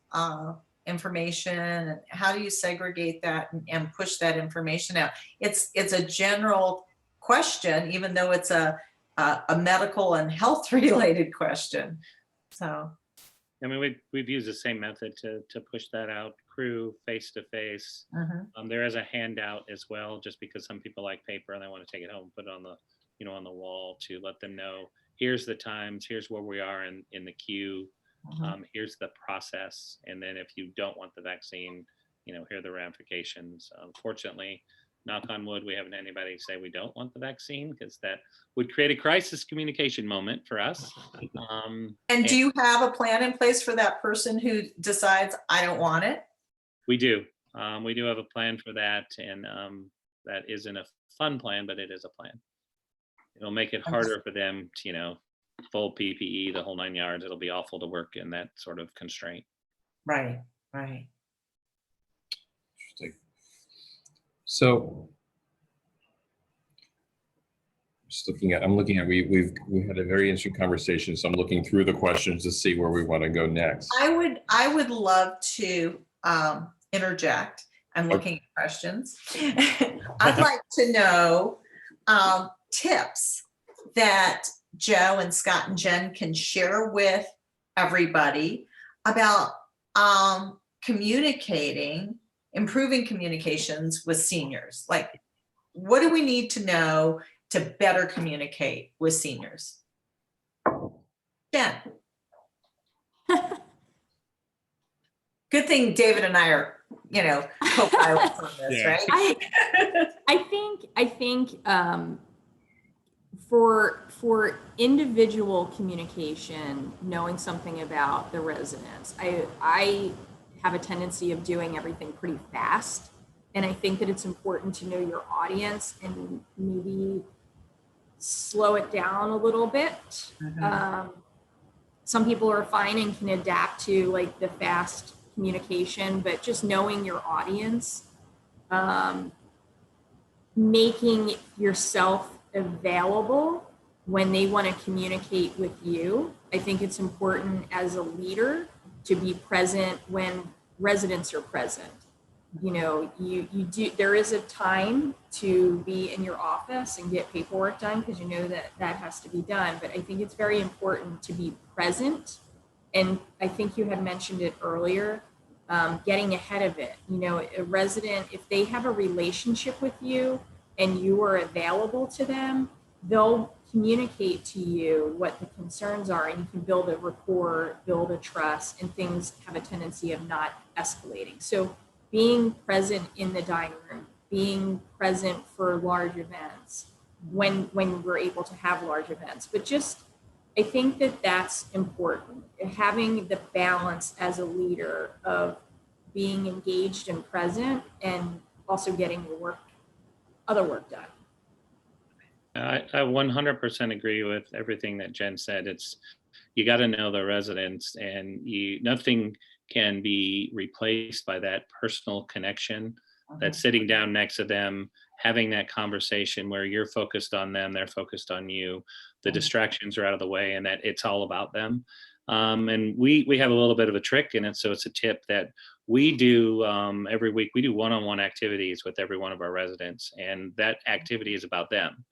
information. How do you segregate that and push that information out? It's a general question, even though it's a medical and health related question. So we've used the same method to push that out. Crew, face to face. There is a handout as well, just because some people like paper and they want to take it home and put it on the on the wall to let them know, here's the times, here's where we are in the queue, here's the process. And then if you don't want the vaccine, here are the ramifications. Unfortunately, knock on wood, we haven't had anybody say we don't want the vaccine, because that would create a crisis communication moment for us. And do you have a plan in place for that person who decides, I don't want it? We do. We do have a plan for that. And that isn't a fun plan, but it is a plan. It'll make it harder for them to, full PPE, the whole 9 yards. It'll be awful to work in that sort of constraint. Right, right. Interesting. So just I'm looking at, we had a very interesting conversation. So I'm looking through the questions to see where we want to go next. I would love to interject. I'm looking at questions. I'd like to know tips that Joe and Scott and Jen can share with everybody about improving communications with seniors. Like, what do we need to know to better communicate with seniors? Jen. Good thing David and I are, co-pilots on this, Yeah. right? I think for individual communication, knowing something about the residents, I have a tendency of doing everything pretty fast. And I think that it's important to know your audience and maybe slow it down a little bit. Some people are fine and can adapt to like the fast communication, but just knowing your audience, making yourself available when they want to communicate with you. I think it's important as a leader to be present when residents are present. You do, there is a time to be in your office and get paperwork done because that has to be done. But I think it's very important to be present. And I think you had mentioned it earlier, getting ahead of it. A resident, if they have a relationship with you and you are available to them, they'll communicate to you what the concerns are, and you can build a rapport, build a trust, and things have a tendency of not escalating. So being present in the dining room, being present for large events when we're able to have large events, but just, I think that's important. Having the balance as a leader of being engaged and present and also getting your other work done. I 100% agree with everything that Jen said. You got to know the residents, and nothing can be replaced by that personal connection, that sitting down next to them, having that conversation where you're focused on them, they're focused on you, the distractions are out of the way, and that it's all about them. And we have a little bit of a trick in it. So it's a tip that we do every week. We do one-on-one activities with every one of our residents, and that activity is about them.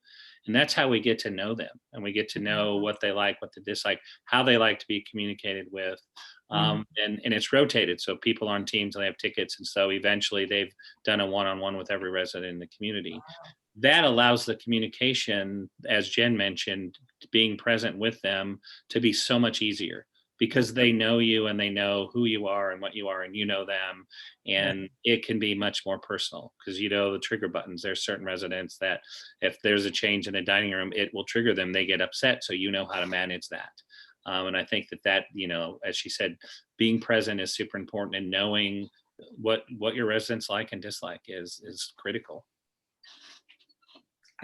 And that's how we get to know them, and we get to know what they like, what they dislike, how they like to be communicated with. And it's rotated. So people on teams, they have tickets. And so eventually they've done a one-on-one with every resident in the community. That allows the communication, as Jen mentioned, being present with them to be so much easier, because they know you and they know who you are and what you are, and you know them. And it can be much more personal because the trigger buttons. There's certain residents that if there's a change in the dining room, it will trigger them. They get upset. So how to manage that. And I think that, as she said, being present is super important, and knowing what your residents like and dislike is critical.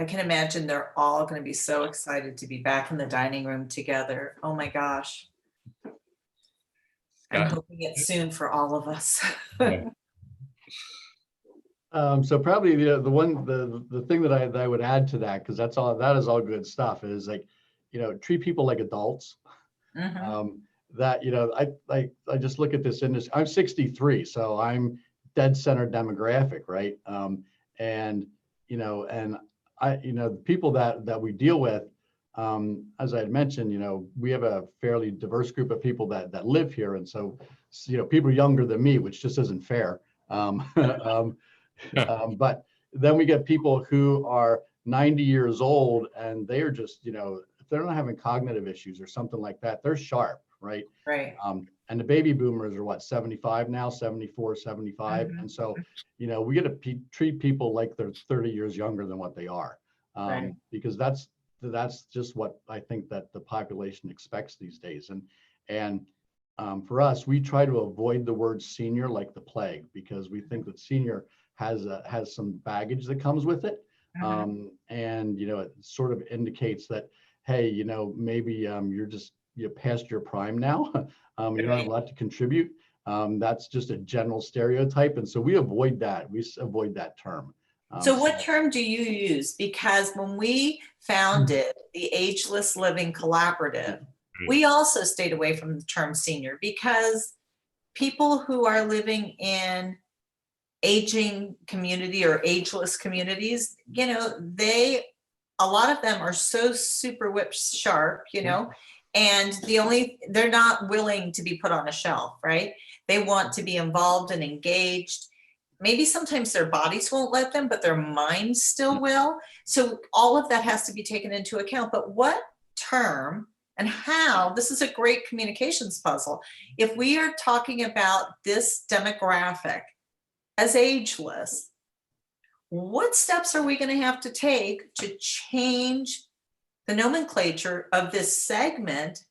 I can imagine they're all going to be so excited to be back in the dining room together. Oh my gosh. I'm hoping it's soon for all of us. So probably the thing that I would add to that, because that is all good stuff, is like, treat people like adults. That, I just look at this industry. I'm 63, so I'm dead center demographic, right? And the people that we deal with, as I had mentioned, we have a fairly diverse group of people that live here. And so, people younger than me, which just isn't fair. But then we get people who are 90 years old and they are just, you know, if they're not having cognitive issues or something like that, they're sharp, right? Right. And the baby boomers are what, 75 now, 74, 75. Mhm. And so, you know, we got to treat people like they're 30 years younger than what they are, Right. because that's just what I think that the population expects these days. And for us, we try to avoid the word senior like the plague, because we think that senior has some baggage that comes with it. Mhm. And, you know, it sort of indicates that, hey, you know, maybe you're past your prime now. You don't have a lot to contribute. That's just a general stereotype. And so we avoid that. We avoid that term. So what term do you use? Because when we founded the Ageless Living Collaborative, we also stayed away from the term senior, because people who are living in aging community or ageless communities, you know, a lot of them are so super whip sharp, you know, and they're not willing to be put on a shelf, right? They want to be involved and engaged. Maybe sometimes their bodies won't let them, but their minds still will. So all of that has to be taken into account. But what term and how, this is a great communications puzzle. If we are talking about this demographic as ageless, what steps are we going to have to take to change the nomenclature of this segment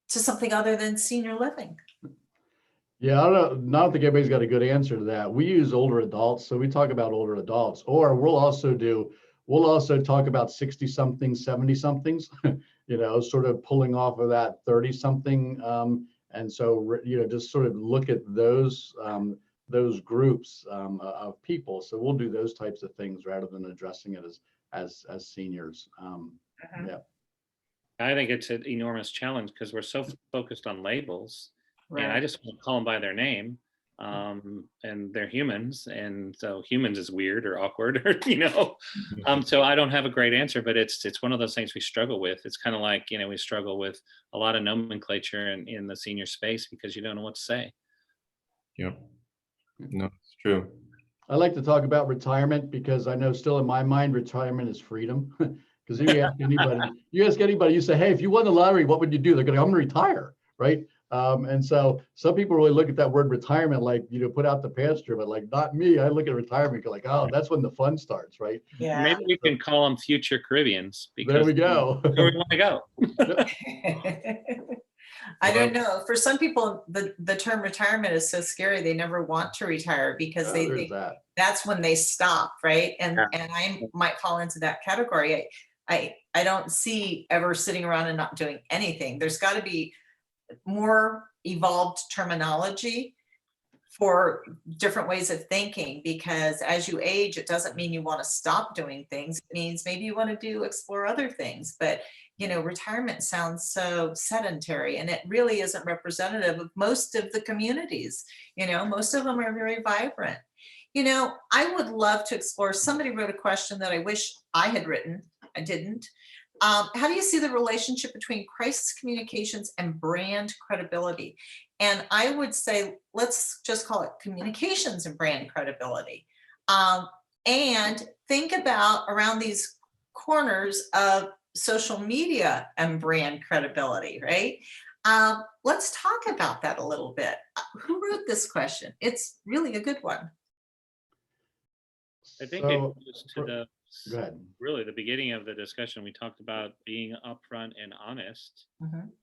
to something other than senior living? Yeah, I don't think everybody's got a good answer to that. We use older adults, so we talk about older adults, or we'll also talk about 60 somethings, 70 somethings, you know, sort of pulling off of that 30 something. And so, you know, just sort of look at those groups of people. So we'll do those types of things rather than addressing it as seniors. Yeah. I think it's an enormous challenge because we're so focused on labels. And I just want to call them by their name, and they're humans, and so humans is weird or awkward, or you know. So I don't have a great answer, but it's one of those things we struggle with. It's kind of like, you know, we struggle with a lot of nomenclature in the senior space because you don't know what to say. Yep. No, it's true. I like to talk about retirement because I know still in my mind, retirement is freedom. Because if you ask anybody, you say, hey, if you won the lottery, what would you do? They're going, I'm going to retire, right? And so some people really look at that word retirement like, you know, put out the pasture, but like not me. I look at retirement like, oh, that's when the fun starts, right? Yeah. Maybe we can call them future Caribbeans because there we go. Where we want to go. I don't know. For some people, the term retirement is so scary. They never want to retire because they think that's when they stop, right? And I might fall into that category. I don't see ever sitting around and not doing anything. There's got to be more evolved terminology for different ways of thinking, because as you age, it doesn't mean you want to stop doing things. It means maybe you want to explore other things. But, you know, retirement sounds so sedentary, and it really isn't representative of most of the communities. You know, most of them are very vibrant. You know, I would love to explore, somebody wrote a question that I wish I had written. I didn't. How do you see the relationship between crisis communications and brand credibility? And I would say, let's just call it communications and brand credibility. And think about around these corners of social media and brand credibility, right? Let's talk about that a little bit. Who wrote this question? It's really a good one. I think it goes to go ahead. Really the beginning of the discussion. We talked about being upfront and honest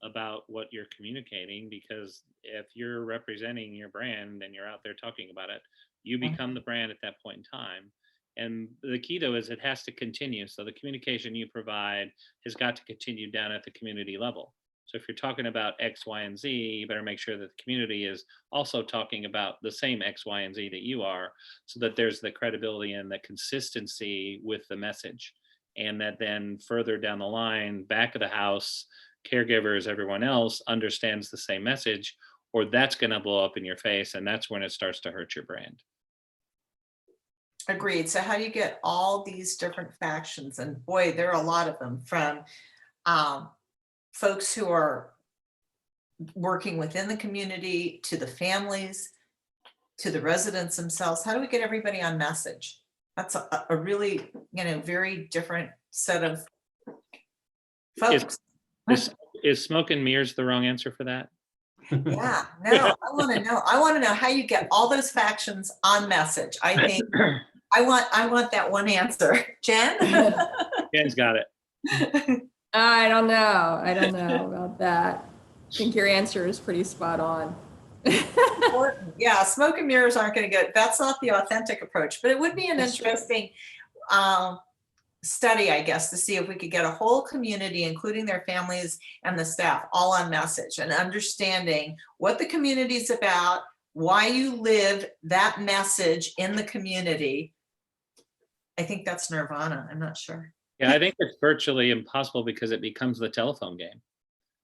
about what you're communicating, because if you're representing your brand and you're out there talking about it, you become the brand at that point in time. And the key though is it has to continue. So the communication you provide has got to continue down at the community level. So if you're talking about X, Y, and Z, you better make sure that the community is also talking about the same X, Y, and Z that you are, so that there's the credibility and the consistency with the message. And that then further down the line, back of the house, caregivers, everyone else understands the same message, or that's going to blow up in your face. And that's when it starts to hurt your brand. Agreed. So how do you get all these different factions? And boy, there are a lot of them, from folks who are working within the community, to the families, to the residents themselves. How do we get everybody on message? That's a really, very different set of Is, folks. is smoke and mirrors the wrong answer for that? Yeah, no, I want to know. I want to know how you get all those factions on message. I think I want that one answer. Jen? Jen's got it. I don't know. I don't know about that. I think your answer is pretty spot on. Yeah, smoke and mirrors aren't going to get, that's not the authentic approach, but it would be an That's true. interesting study, I guess, to see if we could get a whole community, including their families and the staff, all on message and understanding what the community is about, why you live that message in the community. I think that's nirvana. I'm not sure. Yeah, I think it's virtually impossible because it becomes the telephone game.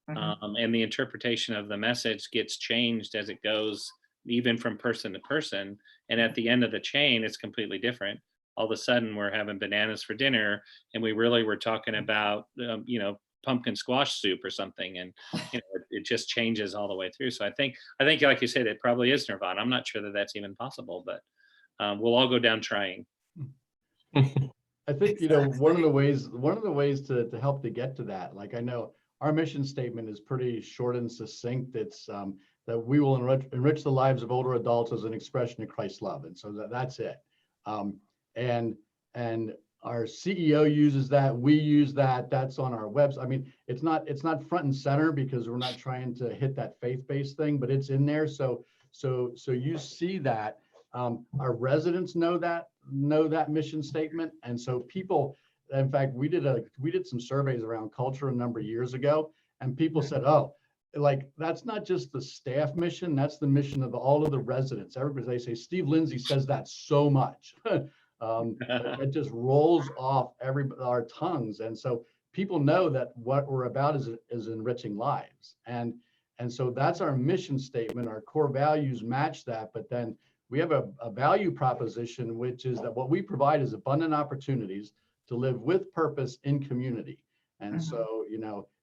Mhm. And the interpretation of the message gets changed as it goes, even from person to person. And at the end of the chain, it's completely different. All of a sudden, we're having bananas for dinner, and we really were talking about, pumpkin squash soup or something, and it just changes all the way through. So I think, like you said, it probably is nirvana. I'm not sure that that's even possible, but we'll all go down trying. I think, one of the ways to help to get to that, like I know our mission statement is pretty short and succinct. It's that we will enrich the lives of older adults as an expression of Christ's love. And so that's it. And our CEO uses that, we use that, that's on our website. I mean, it's not front and center because we're not trying to hit that faith-based thing, but it's in there. So you see that. Our residents know that mission statement. And so people, in fact, we did some surveys around culture a number of years ago, and people said, oh, like, that's not just the staff mission, that's the mission of all of the residents. Everybody, they say, Steve Lindsay says that so much. It just rolls off our tongues. And so people know that what we're about is enriching lives. And so that's our mission statement. Our core values match that, but then we have a value proposition, which is that what we provide is abundant opportunities to live with purpose in community. And so,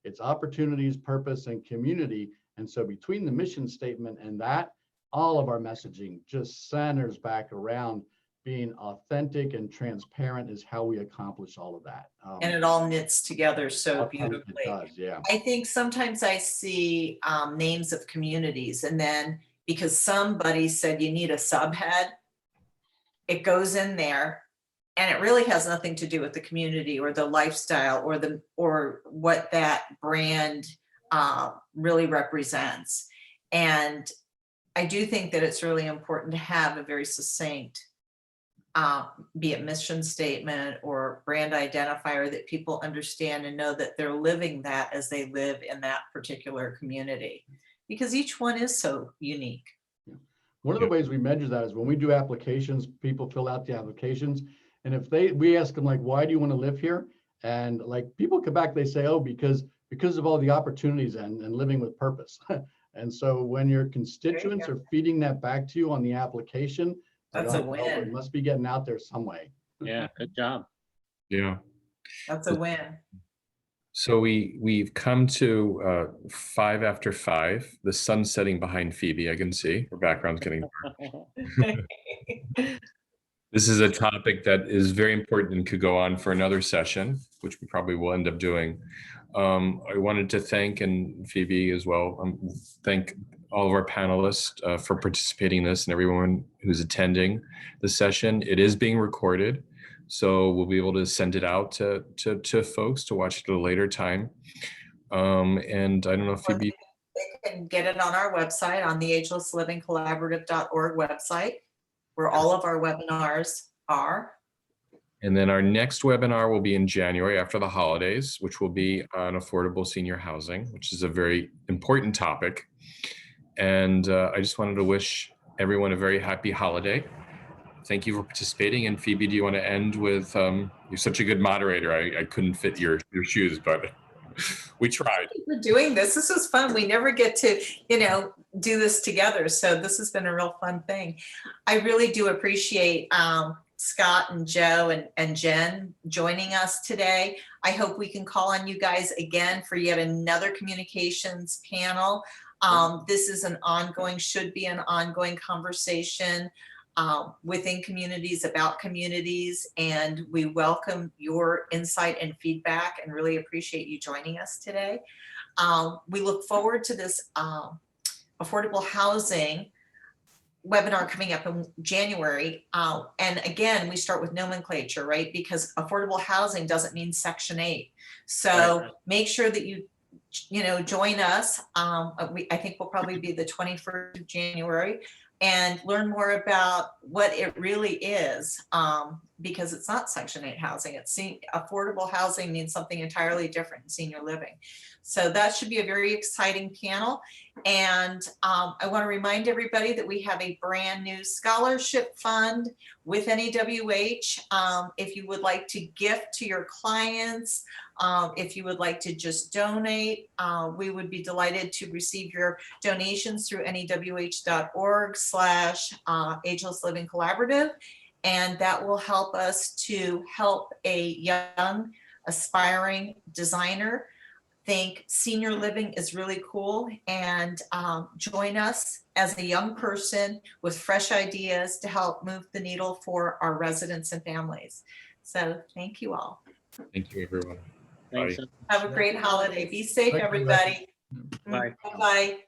it's opportunities, purpose, and community. And so between the mission statement and that, all of our messaging just centers back around being authentic and transparent is how we accomplish all of that. And it all knits together so It beautifully. does, yeah. I think sometimes I see names of communities, and then because somebody said you need a subhead, it goes in there, and it really has nothing to do with the community or the lifestyle or what that brand really represents. And I do think that it's really important to have a very succinct, be it mission statement or brand identifier, that people understand and know that they're living that as they live in that particular community, because each one is so unique. One of the ways we measure that is when we do applications, people fill out the applications. And if we ask them, like, why do you want to live here? And like, people come back, they say, oh, because of all the opportunities and living with purpose. And so when your constituents are feeding that back to you on the application, That's a win. It must be getting out there some way. Yeah, good job. Yeah. That's a win. So we've come to 5 after 5. The sun's setting behind Phoebe. I can see her background's getting dark. This is a topic that is very important and could go on for another session, which we probably will end up doing. I wanted to thank, and Phoebe as well, thank all of our panelists for participating in this, and everyone who's attending the session. It is being recorded, so we'll be able to send it out to folks to watch at a later time. And I don't know if Phoebe... They can get it on our website, on the agelesslivingcollaborative.org website, where all of our webinars are. And then our next webinar will be in January after the holidays, which will be on affordable senior housing, which is a very important topic. And I just wanted to wish everyone a very happy holiday. Thank you for participating. And Phoebe, do you want to end with, you're such a good moderator. I couldn't fit your shoes, but we tried. Thank you for doing this. This was fun. We never get to, do this together. So this has been a real fun thing. I really do appreciate Scott and Joe and Jen joining us today. I hope we can call on you guys again for yet another communications panel. This is should be an ongoing conversation. within communities, about communities, and we welcome your insight and feedback and really appreciate you joining us today. We look forward to this affordable housing webinar coming up in January. And again, we start with nomenclature, right? Because affordable housing doesn't mean Section 8. So Right. make sure that you join us. I think we'll probably be the 21st of January, and learn more about what it really is, because it's not Section 8 housing. It's affordable housing means something entirely different in senior living. So that should be a very exciting panel. And I want to remind everybody that we have a brand new scholarship fund with NAWH. If you would like to gift to your clients, if you would like to just donate, we would be delighted to receive your donations through nawh.org/Ageless Living Collaborative. And that will help us to help a young aspiring designer think senior living is really cool, and join us as a young person with fresh ideas to help move the needle for our residents and families. So thank you all. Thank you, everyone. Thanks. Bye. Have a great holiday. Be safe, Thank you, everybody. Bye. Bye.